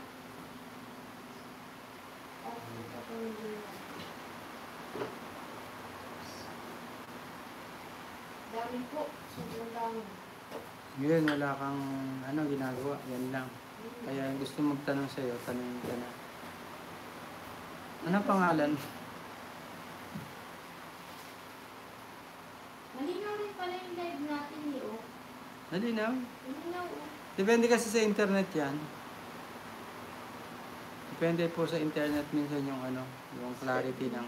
Dami po. Sobrang dami. Ngayon, wala kang ginagawa. Yan lang. Kaya gusto magtanong sa'yo, tanongin ka na. Ano pangalan? Malinaw rin pala yung live natin eh, oh. Malinaw. Malinaw, oh. Depende kasi sa internet yan. Depende po sa internet minsan yung yung clarity ng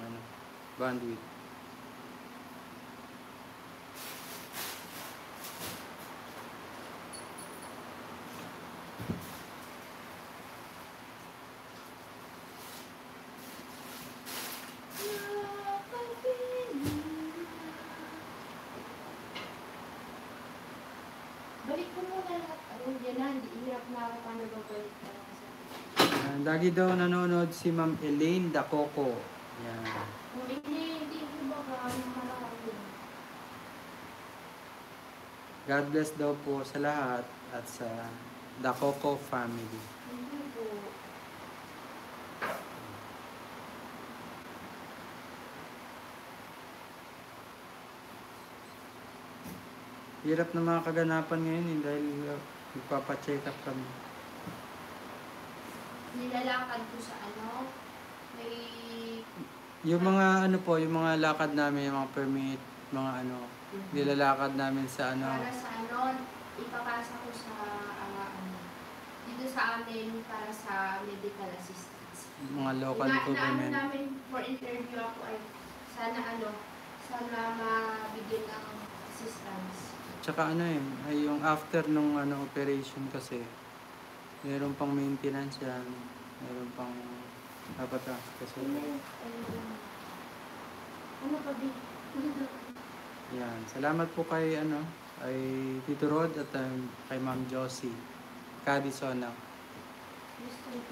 bandwidth. Balik ko muna lahat. Diyan na, hindi hirap na ako paano babalik na ako sa... Lagi daw nanonood si Ma'am Elaine Dacoco. Yan. Kung hindi ko ba marami. God bless daw po sa lahat at sa Dacoco family. Hindi po. Hirap na mga kaganapan ngayon dahil magpapacheck up kami. Nilalakad ko sa may... Yung mga yung mga lakad namin, yung mga permit, mga nilalakad namin sa Para sa ipapasa ko sa dito sa amin para sa medical assistance. Mga local government. Namin for interview ako ay sana mabigyan ng assistance. Tsaka ay yung after nung operation kasi, meron pang maintenance yan, meron pang dapat kasi. Ano pa din? Yan. Salamat po kay kay Tito Rod at kay Ma'am Josie. Cadison ng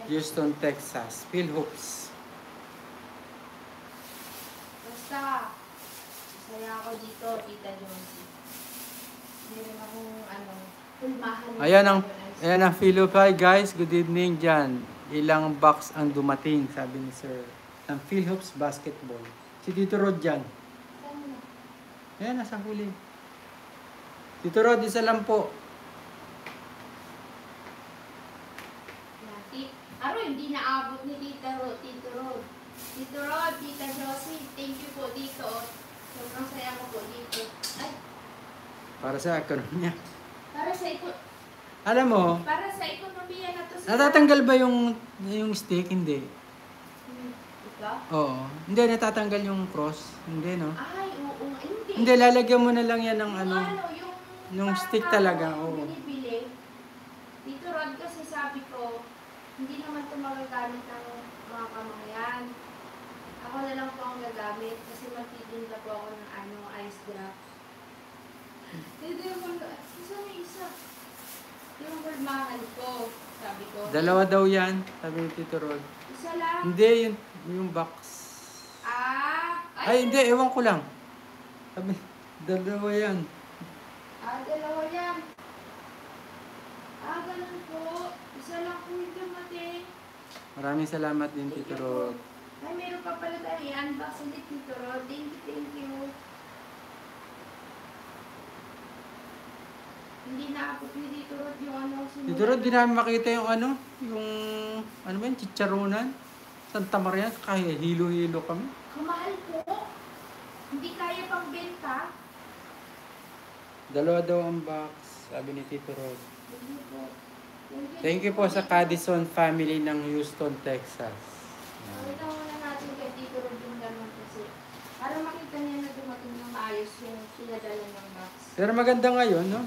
Houston, Texas. PhilHopes. Basta, masaya ako dito, Tita Josie. Meron akong pulmahan. Ayan ang PhilHopes. Guys, good evening dyan. Ilang box ang dumating, sabi ni Sir. Ng PhilHopes basketball. Si Tito Rod dyan. Ayan, nasa huli. Tito Rod, isa lang po. Hindi naabot ni Tito Rod. Tito Rod, Tita Josie, thank you po dito. Sobrang saya ko po dito. Ay. Para sa ekonomiya. Para sa Alam mo, para sa ekonomiya na to. Natatanggal ba yung stick? Hindi. Ito? Oo. Hindi, natatanggal yung cross. Hindi, no? Ay, oo. Hindi. Hindi, lalagyan mo na lang yan ng yung parang stick talaga. Oo. Binibili. Tito Rod kasi sabi ko, hindi naman ito magagamit ng mga kamangyan. Ako na lang po ang gagamit kasi magtitinda po ako ng ice drop. Hindi yung isa. Yung pulmahan ko, sabi ko. Dalawa daw yan, sabi ni Tito Rod. Isa lang. Hindi, yung box. Ay, hindi, ewan ko lang. Sabi, dalawa yan. Dalawa yan. Ganun po. Isa lang po yung dumating. Maraming salamat din, Tito Rod. Ay, meron pa pala tayo i-unbox ulit, Tito Rod. Thank you. Hindi naabot ni Tito Rod yung Tito Rod, di namin makita yung yung chicharonan. Santa Maria, kaya hilo-hilo kami. Kamahal po. Hindi kaya pang benta. Dalawa daw ang box, sabi ni Tito Rod. Hindi po. Thank you po sa Cadison family ng Houston, Texas. Pakita muna natin kay Tito Rod yung naman kasi para makita niya na dumating ng maayos yung pinadala ng box. Pero maganda ngayon, no?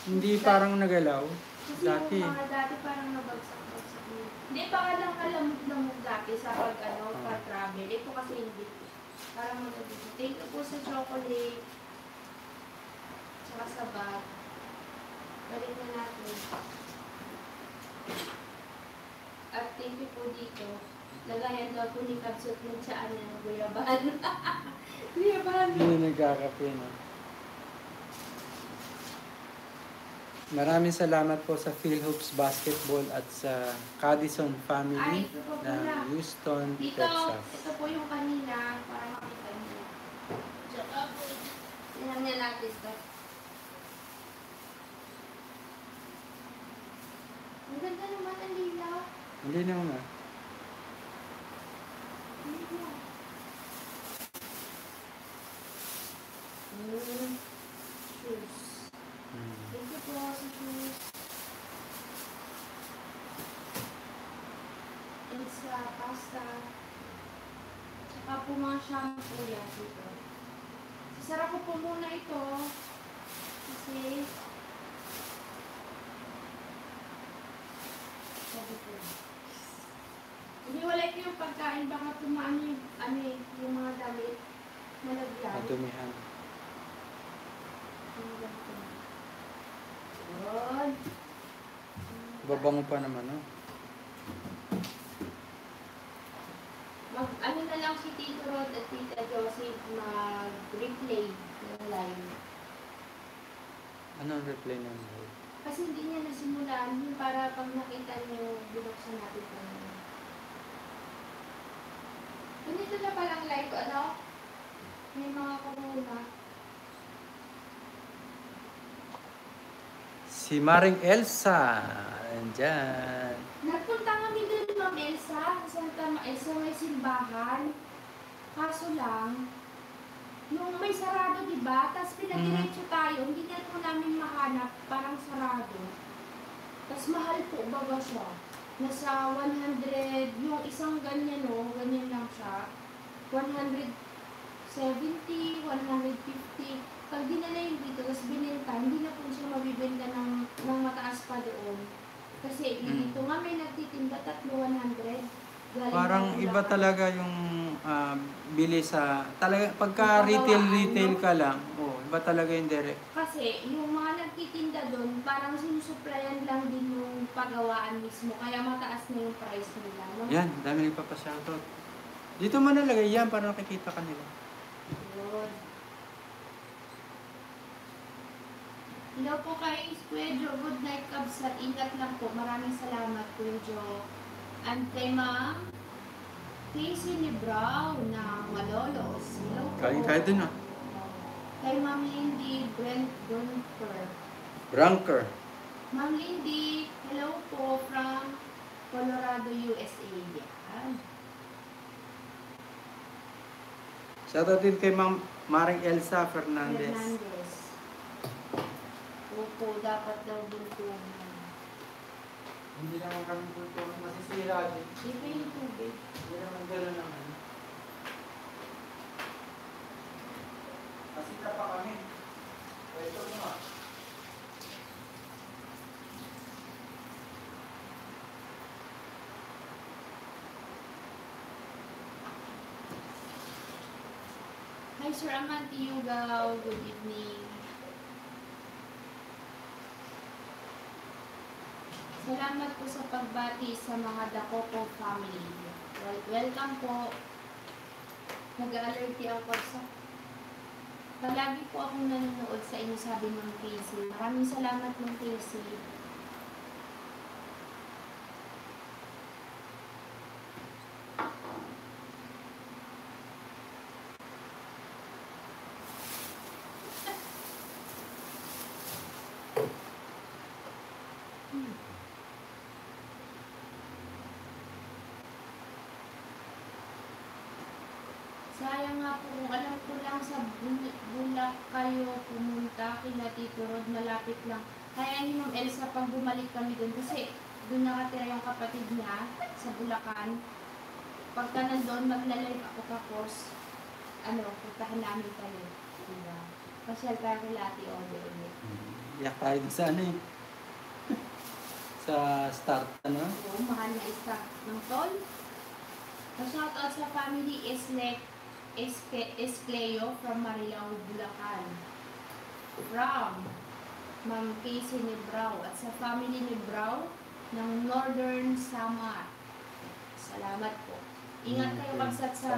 Hindi parang nagalaw. Kasi Dati. yung mga dati parang nabagsak-bagsak yun. Hindi, baka lang kalamog-lamog dati sa pag-travel. Ito kasi hindi. Parang maganda. Thank you po sa chocolate. Tsaka sa bag. Balik na natin. At thank you po dito. Lagayan daw po ni Kapsut ng tsaan ng guyaban. Guyaban. Hindi nagkakape, no? Maraming salamat po sa PhilHopes Basketball at sa Cadison family ng Houston, Texas. Ito po yung kanina para makita niyo. Tsaka po, Kanya natin to. Ang ganda naman ang lila. Hindi na nga. Shoes. Thank you po sa shoes. And sa pasta. Tsaka po mga shampoo yan dito. Sisara ko po muna ito. Kasi sabi ko. Iniwalay ko yung pagkain. Baka tumaan yung mga damit. Malagyan. Matumihan. Good. Babango pa naman, no? Ano na lang si Tito Rod at Tita Josie mag-replay ng live. Ano ang replay ng live? Kasi hindi niya nasimulan yung para pag nakita niyo binuksan natin pa naman. Ganito na palang live, ano? May mga corona. Si Maring Elsa. Andyan. Nagpunta kami dun, Ma'am Elsa, sa may simbahan. Kaso lang, yung may sarado, diba? Tapos pinadiretso tayo, hindi na po namin mahanap, parang sarado. Tapos mahal po baga siya. Nasa 100, yung isang ganyan, no? Ganyan lang siya. 170, 150. Pag dinala yung dito, tapos binenta, hindi na po siya mabibenta ng mataas pa doon. Kasi dito nga may nagtitinda, 100. Parang iba talaga yung bili sa... Talaga, pagka retail ka lang, iba talaga yung direct. Kasi yung mga nagtitinda doon, parang sinusuplayan lang din yung pagawaan mismo. Kaya mataas na yung price nila. No? Yan, dami nagpapashoutout. Dito mo nalagay yan para nakikita ka nila. Good. Hello po kay Kuya Jo. Good night, Kabs. Ingat lang po. Maraming salamat, Kuya Jo. And kay Ma'am Casey ni Brown na Malolos. Hello po. Kahit din, ah. Kay Ma'am Lindy Brunker. Branker. Ma'am Lindy, hello po from Colorado, USA. Yan. Shoutout din kay Ma'am Maring Elsa Fernandez. Opo, dapat daw buntungan. Hindi naman kami buntungan, masisira din. Di ba yung tubig? Hindi naman gano'n naman. Masita pa kami. Ito nga. Hi Sir Amante Yugaw, good evening. Salamat po sa pagbati sa mga Dacopo family. Welcome po. Nag-alerty ako sa... Palagi po akong nanonood sa inyo, sabi ng Casey. Maraming salamat ng Casey. Sayang nga po, kung alam ko lang sa Bulak kayo pumunta, kina Tito Rod, malapit lang. Kaya ni Ma'am Elsa, pag bumalik kami dun, kasi dun nakatira yung kapatid niya sa Bulacan. Pagka nandun, magla-live ako tapos, puntahan namin kayo. Diba? Pasyal tayo kay Lati Ode ulit. Iyak tayo sa sa start, ano? Oo, mahal na isa ng tol. Shoutout sa family Escleo from Marilao, Bulacan. From Ma'am Casey ni Brau at sa family ni Brau ng Northern Samar. Salamat po. Ingat kayo pagsat sa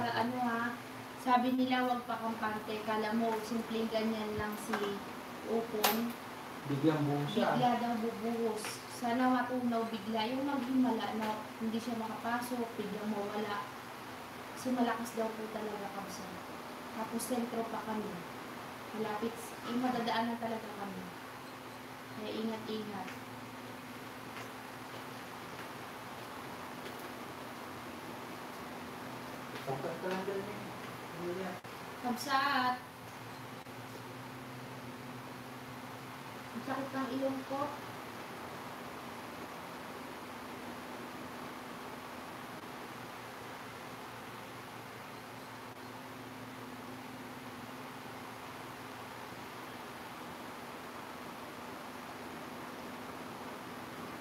sabi nila wag pa kampante. Kala mo, simpleng ganyan lang si Upon. Biglang buhos siya. Bigla daw bubuhos. Sana matunaw bigla. Yung maghimala na hindi siya makapasok, biglang mawala. Kasi malakas daw po talaga kamsa. Tapos sentro pa kami. Malapit Eh, madadaanan talaga kami. Kaya ingat-ingat. Dapat ka lang dyan eh. Kabsat. Ang sakit ng ilong ko.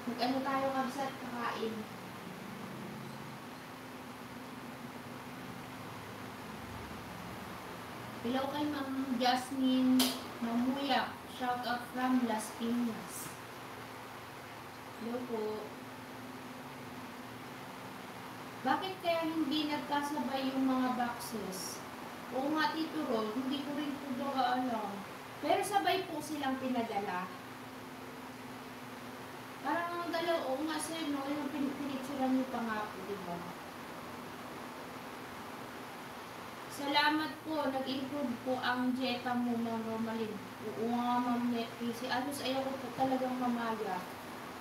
Mag-ano tayo kabsat, kakain. Hello kay Ma'am Jasmine Mamuyak. Shout out from Las Piñas. Hello po. Bakit kaya hindi nagkasabay yung mga boxes? Oo nga, Tito Rod, hindi ko rin po alam. Pero sabay po silang pinadala. Parang ang dalaw, oo nga sir, no? Yung pinitsuran niyo pa nga po, di ba? Salamat po, nag-improve po ang Jetta mo, Ma'am Romalyn. Oo nga, Ma'am Netflix. Alos ayaw ko po talagang mamaya.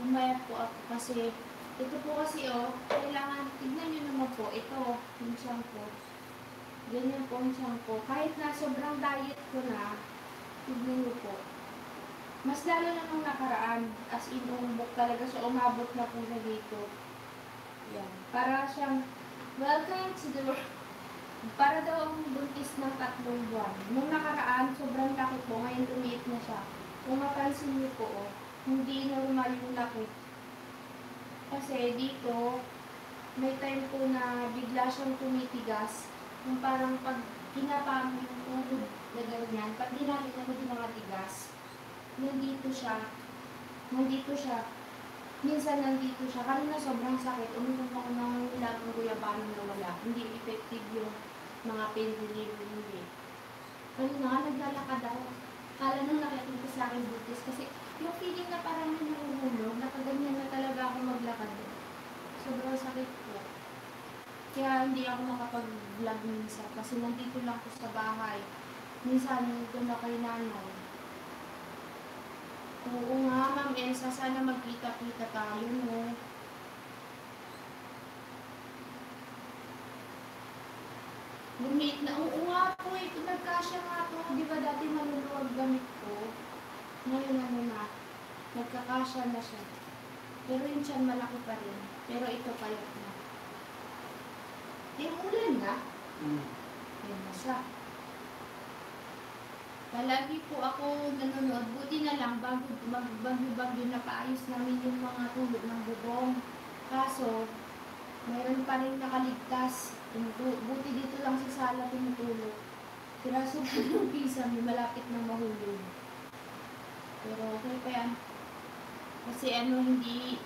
Umaya po ako kasi, ito po kasi kailangan, tignan nyo naman po, ito, yung shampoo. Ganyan po yung shampoo. Kahit na sobrang diet ko na, tignan nyo po. Mas lalo na nung nakaraan, as in, umumbok talaga siya, umabot na po na dito. Yan. Para siyang, welcome to the world. Para daw ang buntis ng 3 buwan. Nung nakaraan, sobrang laki po. Ngayon lumiit na siya. Kung mapansin niyo po, hindi normal yung laki. Kasi dito, may time po na bigla siyang tumitigas. Yung parang pag kinapa mo yung tuhod na ganyan, pag ginamit mo din mga tigas, nandito siya. Minsan nandito siya. Kanina sobrang sakit. Uminom ako ng ilagang guyabano na wala. Hindi effective yung mga pain reliever hindi. Kanina nga naglalakad ako. Kala nung nakikita sa akin butis. Kasi yung feeling na parang nahuhulog, nakaganyan na talaga ako maglakad. Sobrang sakit po. Kaya hindi ako makapag-vlog minsan. Kasi nandito lang ako sa bahay. Minsan doon na kay nanay. Oo nga, Ma'am Elsa, sana magkita-kita tayo, no? Lumit na, oo nga po, nagkasya nga po. Di ba dati maluluwag gamit ko? Ngayon na, nagkakasya na siya. Pero yung tiyan malaki pa rin. Pero ito payat na. Yung ulan na. Yan na siya. Palagi po ako nanonood. Buti na lang, bago magbagyo-bagyo na paayos namin yung mga tulog ng bubong. Kaso, mayroon pa rin nakaligtas. Buti dito lang sa sala tinutulog. Siraso pa ng pisang, malapit na mahulog. Pero okay pa yan. Kasi hindi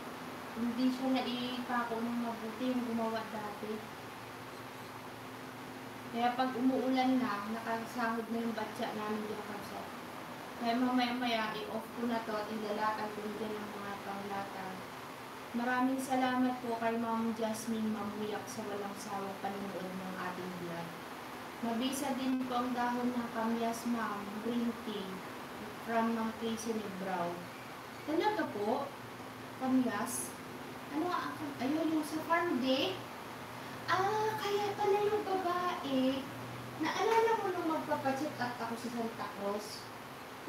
siya naipako ng mabuti yung gumawa dati. Kaya pag umuulan na, nakasahod na yung batya namin yung kapsa. Kaya mamaya-maya, i-off ko na to at ilalakad ko dyan ng mga panglatag. Maraming salamat po kay Ma'am Jasmine Mamuyak sa walang sawang panunood ng ating vlog. Mabisa din po ang dahon ng kamyas, Ma'am, green tea, from Ma'am Casey Brow. Talaga po, kamyas? Ano nga, ayun yung sa farm day? Kaya pala yung babae, naalala mo nung magpapacheck up ako sa Santa Cruz?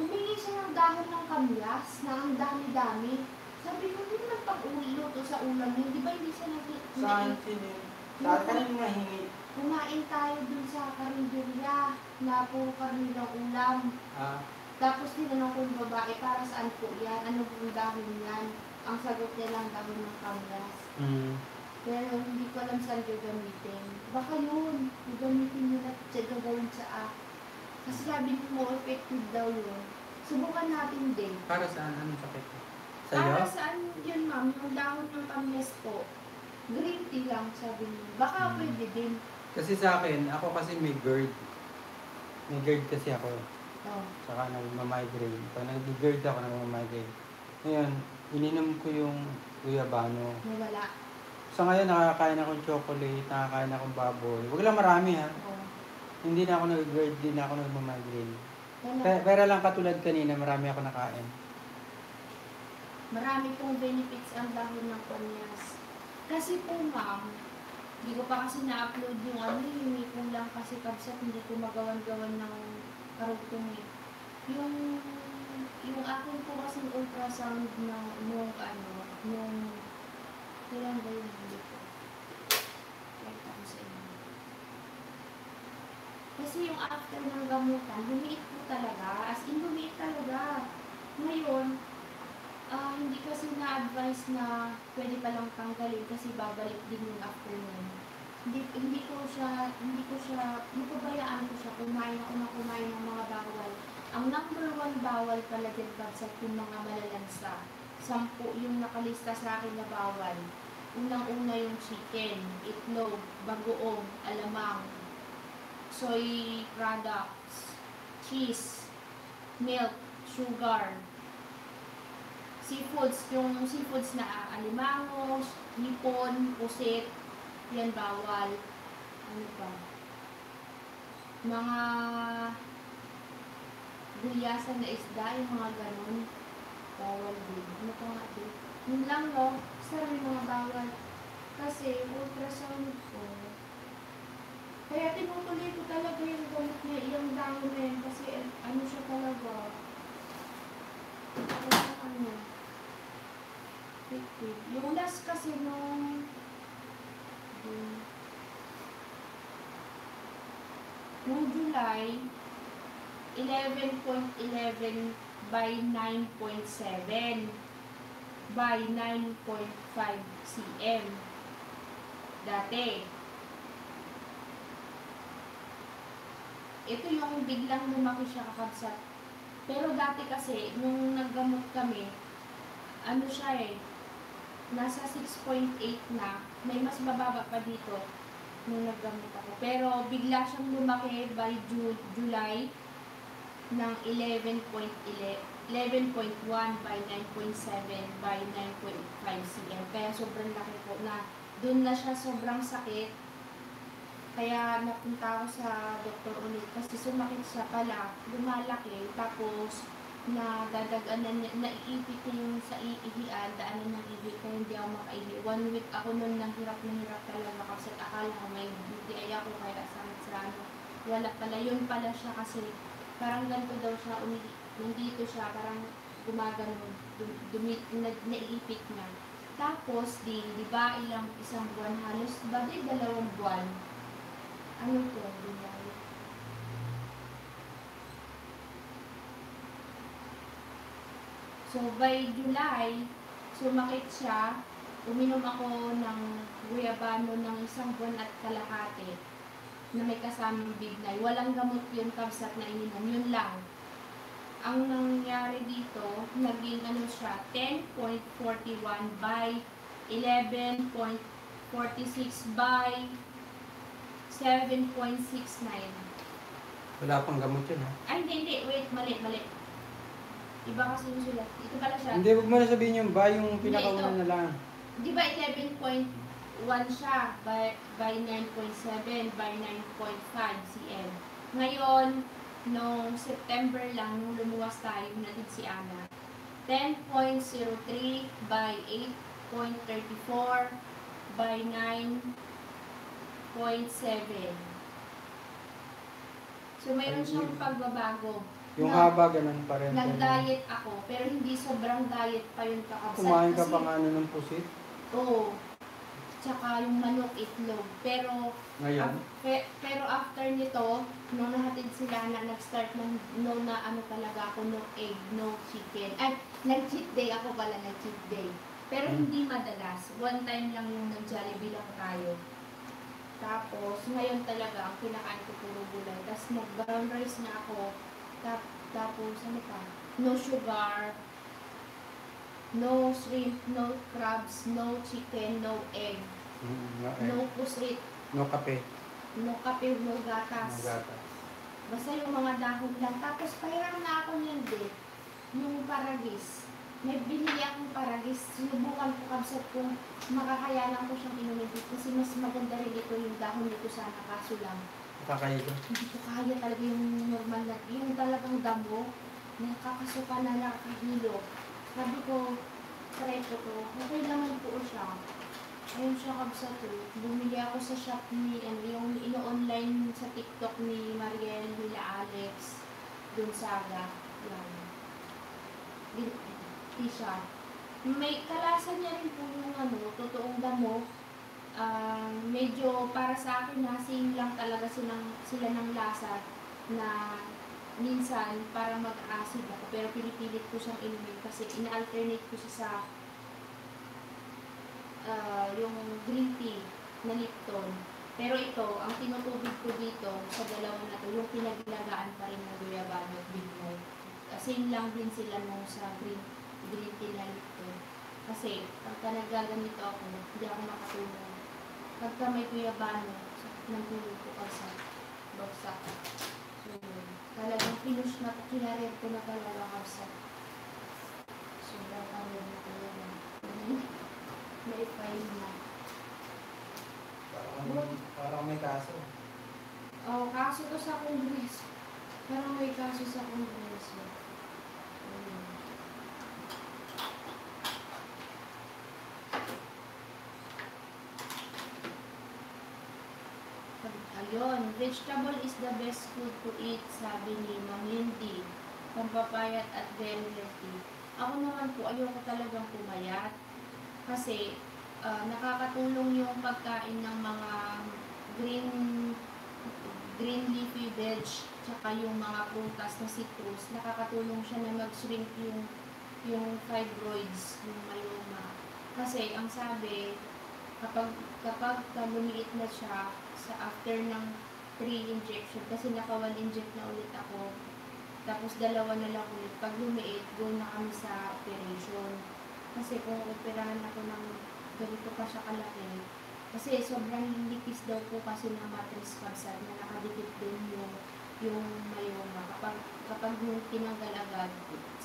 Humingi siya ng dahon ng kamyas na ang dami-dami. Sabi ko, hindi naman pag-ulo to sa ulam yun. Di ba hindi siya Saan sinin? Saan ka nang mahingi? Kumain tayo dun sa karinderya na puro karnilang ulam. Tapos tinanong ko yung babae, para saan po yan? Ano pong dahon yan? Ang sagot niya lang dahon ng kamyas. Pero hindi ko alam saan gagamitin. Baka yun, gagamitin nyo na gagawin sa kasi sabi mo, effective daw yun. Subukan natin din. Para saan? Anong sakit? Sa'yo? Para saan yun, ma'am? Yung dahon ng kamyas po. Green tea lang, sabi niyo. Baka pwede din. Kasi sa akin, ako kasi may GERD. May GERD kasi ako. Saka nagmamigraine. Pag nag-GERD ako, nagmamigraine. Ngayon, ininom ko yung guyabano. Nawala. So ngayon, nakakain akong chocolate, nakakain akong baboy. Huwag lang marami ha. Hindi na ako nag-GERD, din ako nagmamigraine. Pero lang katulad kanina, marami ako nakain. Marami pong benefits ang dahon ng konyas. Kasi po ma'am, hindi ko pa kasi na-upload yung hindi ko lang kasi kabsat, hindi ko magawan-gawan ng karugtong eh. Yung akin po kasi ultrasound nung kailan ba yung hindi ko? Kahit ako sa inyo. Kasi yung after ng gamutan, lumiit po talaga. As in, lumiit talaga. Ngayon, hindi kasi na-advise na pwede palang tanggalin kasi babalik din yung after nun. Hindi ko siya, napabayaan ko siya, kumain ng mga bawal. Ang number 1 bawal pala din sa yung mga malalansa. 10 yung nakalista sa akin na bawal. Unang-una yung chicken, itlog, bagoong, alamang, soy products, cheese, milk, sugar, seafoods, yung seafoods na alimango, hipon, pusit, yan bawal. Ano pa? Mga gulyasan na isda, yung mga ganun, bawal din. Ano pa nga din? Yun lang no, sarili mga bawal. Kasi ultrasound ko, kaya tinutuloy ko talaga yung gamot niya, yung dahon na yun, kasi ano siya talaga, yung last kasi nung July, 11.11 by 9.7 by 9.5 cm. Dati. Ito yung biglang lumaki siya kakabsat. Pero dati kasi, nung naggamot kami, ano siya nasa 6.8 na, may mas mababa pa dito nung naggamot ako. Pero bigla siyang lumaki by July ng 11.1 by 9.7 by 9.5 cm. Kaya sobrang laki po na doon na siya sobrang sakit. Kaya napunta ako sa doktor ulit kasi sumakit siya pala, lumalaki, tapos nadadaganan niya, naiipit niya yung sa iihian, daanan ng ihi, kaya hindi ako makaihi. 1 week ako nun nang hirap na hirap talaga kasi akala ko may UTI ako kaya sa wala pala, yun pala siya kasi parang ganito daw siya, nandito siya, parang gumaganon, naiipit niya. Tapos, di ba, isang buwan halos, ba, 2 buwan, ano to, July? So, by July, sumakit siya, uminom ako ng guyabano ng 1 buwan at kalahati na may kasamang bignay. Walang gamot yun, kabsat na ininom, yun lang. Ang nangyari dito, naging ano siya, 10.41 by 11.46 by 7.69. Wala pang gamot yun, ha? Ay, hindi. Wait, mali. Iba kasi yung sulat. Ito pala siya. Hindi, huwag mo na sabihin yung pinakauna na lang. Di ba 11.1 siya by 9.7 by 9.5 cm. Ngayon, noong September lang, nung lumuwas tayo, natid si Ana. 10.03 by 8.34 by 9.7. So, mayroon siyang pagbabago. Yung haba, ganun pa rin. Nag-diet ako, pero hindi sobrang diet pa yun kakabsat. Kumain ka pa nga ng pusit? Oo. Tsaka yung manok, itlog. Pero, ngayon? Pero after nito, nung nahatid sila na nag-start ng na ano talaga ako, no egg, no chicken. Ay, nag-cheat day ako pala, nag-cheat day. Pero hindi madalas. One time lang yung nag-Jollibee lang tayo. Tapos, ngayon talaga, ang kinakain ko puro gulay. Tapos, nag-brown rice na ako. Tapos, ano pa? No sugar, no shrimp, no crabs, no chicken, no egg. No pusit. No kape. No kape, no gatas. Basta yung mga dahon lang. Tapos, pahiram na ako niyan din. Yung paragis. May binili akong paragis. Sinubukan ko kabsat kung makakayanan ko siyang inumin. Kasi mas maganda rin ito yung dahon nito sana. Kaso lang, Kakaiba. Hindi ko kaya talaga yung normal na, yung talagang damo, nakakasuka na nakakahilo. Sabi ko, try ko to. Okay naman po siya. Ayun siya kabsa to. Bumili ako sa shop ni, yung ino-online sa TikTok ni Mariel, nila Alex, dun Saga. Yan. Di siya. May kalasan niya rin po yung totoong damo. Medyo para sa akin same lang talaga sila ng lasa na minsan para mag-acid ako pero pinipilit ko siyang inumin kasi ina-alternate ko siya sa yung green tea na Lipton. Pero ito, ang tinutubig ko dito sa dalawa na to, yung pinaglagaan pa rin ng guyabano at bigmo. Same lang din sila nung sa green tea na Lipton. Kasi pagka nagagamit ako, hindi ako makatulong. Pagka may guyabano, nagulog ko pa sa bagsak. So, talagang pinush na, kinarir ko na talaga kasi. Sobrang kami dito yun. May file na. Parang may kaso. Oh, kaso to sa Kongreso. Parang may kaso sa Kongreso. Ayun, vegetable is the best food to eat, sabi ni Ma'am Lindy. Pampapayat at very healthy. Ako naman po, ayoko talagang pumayat. Kasi, nakakatulong yung pagkain ng mga green leafy veg, tsaka yung mga prutas na citrus. Nakakatulong siya na mag-shrink yung fibroids, yung myoma. Kasi, ang sabi, kapag lumiit na siya sa after ng 3 injection, kasi naka 1 inject na ulit ako, tapos 2 na lang ulit. Pag lumiit, go na kami sa operation. Kasi kung operahan ako ng ganito pa siya kalaki, kasi sobrang nipis daw po kasi ng mattress kabsat na nakadikit din yung myoma. Kapag yung tinanggal agad,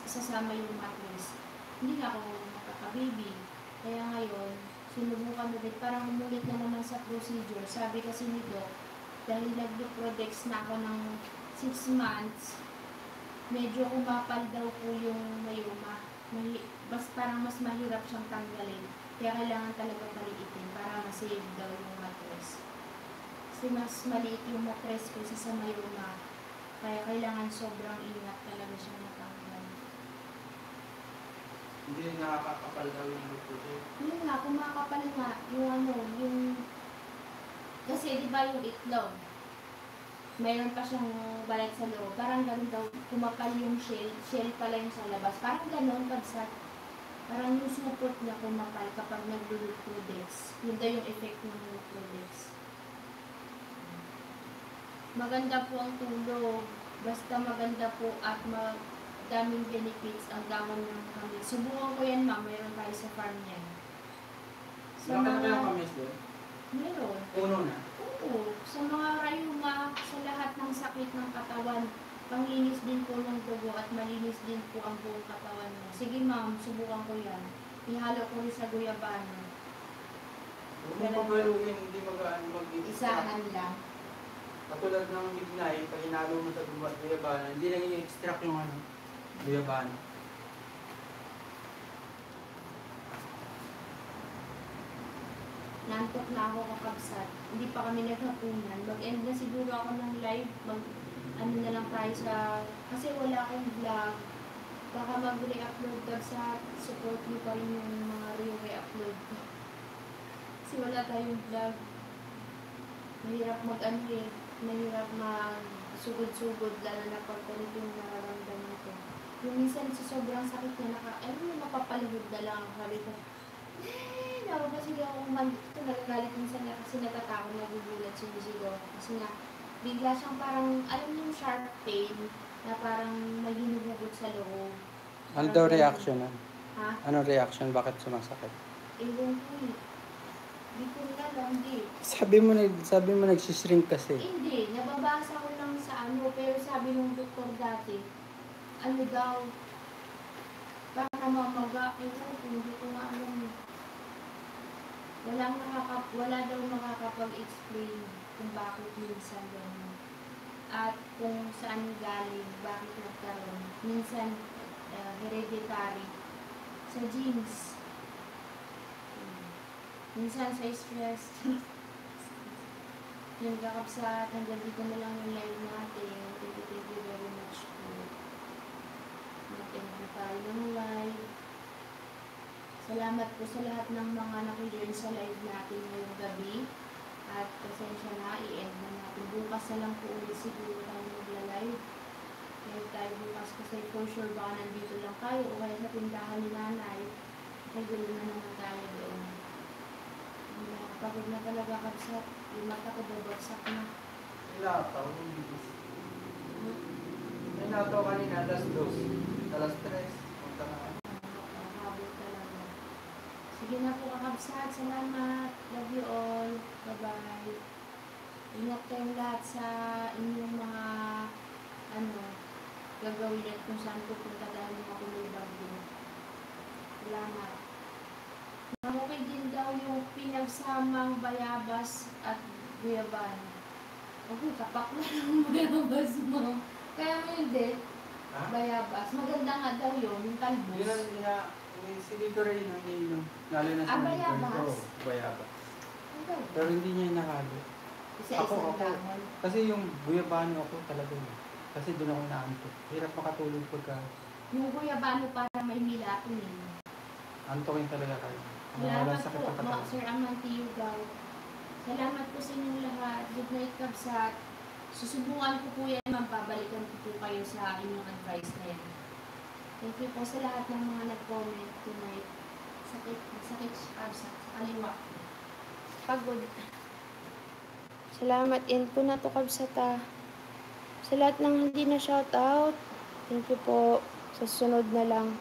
sasama yung mattress, hindi na ako makakababy. Kaya ngayon, sinubukan ulit, parang umulit na naman sa procedure. Sabi kasi ni Doc, dahil nag-Prodex na ako ng 6 months, medyo umapal daw po yung myoma. Parang mas mahirap siyang tanggalin. Kaya kailangan talaga paliitin para ma-save daw yung mattress. Kasi mas maliit yung mattress kasi sa myoma. Kaya kailangan sobrang ingat talaga siya matanggal. Hindi nakakapal daw yung luto. Yun nga, kumakapal nga, yung kasi di ba yung itlog, mayroon pa siyang balat sa loob, parang ganun daw, kumapal yung shell pala yung sa labas, parang ganun, parang yung supot niya kumapal kapag nag-Luprodex, yun daw yung effect ng Luprodex. Maganda po ang tulog, basta maganda po at daming benefits ang dahon ng kamis. Subukan ko yan, ma'am. Mayroon tayo sa farm yan. Sa mga yung kamis doon? Mayroon. Puno na? Oo. Sa mga rayuma, sa lahat ng sakit ng katawan, panglinis din po ng dugo at malinis din po ang buong katawan mo. Sige, ma'am. Subukan ko yan. Ihalo ko rin sa guyabano. Kung papaluin, hindi mag-extract. Isahan lang. Katulad ng midnight, pag hinalo mo sa guyabano, hindi lang i-extract yung guyabano. Nantok na ako kakabsat. Hindi pa kami naghapunan. Mag-end na siguro ako ng live. Ano na lang tayo sa... Kasi wala akong vlog. Baka mag-re-upload ka sa support mo pa rin yung mga re-upload ko. Kasi wala tayong vlog. Mahirap mahirap mag-sugod-sugod lalo na pag ganito yung nararamdaman ko. Yung minsan sa sobrang sakit na mapapalihod na lang ako. Sabi ko, nakapasigaw akong ito nagagalit minsan na kasi natatakot, nagugulat, sumisigaw. Kasi nga, bigla siyang parang, alam niyo yung sharp pain na parang may hinuhugot sa loob. Ano daw reaction nun? Ha? Anong reaction? Bakit sumasakit? Ewan ko eh. Hindi ko rin alam, hindi. Sabi mo nagsishrink kasi. Hindi, nababasa ko lang sa pero sabi ng doktor dati, ano daw, para mamaga, hindi ko nga alam. Wala daw makakapag-explain kung bakit minsan ganun. At kung saan galing, bakit nagkaroon. Minsan, hereditary. Sa genes. Minsan sa stress. Yung kakapsat, hanggang dito na lang yung live natin. Thank you very much po. Mag-end na tayo ng live. Salamat po sa lahat ng mga nakijoin sa live natin ngayong gabi. At pasensya na, i-end na natin. Bukas na lang po ulit siguro tayo magla-live. Kaya tayo bukas kasi for sure baka nandito lang tayo o kaya sa tindahan ni nanay. May gulo na naman tayo doon. Pagod na talaga kapsat. Yung mata ko babagsak na. Nilataw, hindi ko. Nilataw kanina, alas 2. Alas 3. Punta na. Habol talaga. Sige na po kakabsat. Salamat. Love you all. Bye-bye. Ingat kayong lahat sa inyong mga gagawin at kung saan pupunta dahil mga tuloy bagyo. Salamat. Okay din daw yung pinagsamang bayabas at guyabano. Okay, kapak na lang bayabas mo. Kaya mo yun din, bayabas. Maganda nga daw yun, yung talbos. Yun ang sinito rin ang ininom. Lalo na sa bayabas? Oo, bayabas. Okay. Pero hindi niya nakalo. Ako. Kasi yung guyabano ako talaga yun. Kasi doon ako naantok. Hirap makatulog pagka... Yung guyabano para may melatonin. Antokin talaga kayo. Salamat po, Sir Amanti Yugaw. Salamat po sa inyong lahat. Good night, Kabsat. Susubukan ko po yan, mababalikan ko po kayo sa inyong advice na yan. Thank you po sa lahat ng mga nag-comment tonight. Sakit si Kabsat. Sa kaliwa. Pagod. Salamat. End po na to, Kabsat. Sa lahat ng hindi na shoutout, thank you po. Sa sunod na lang.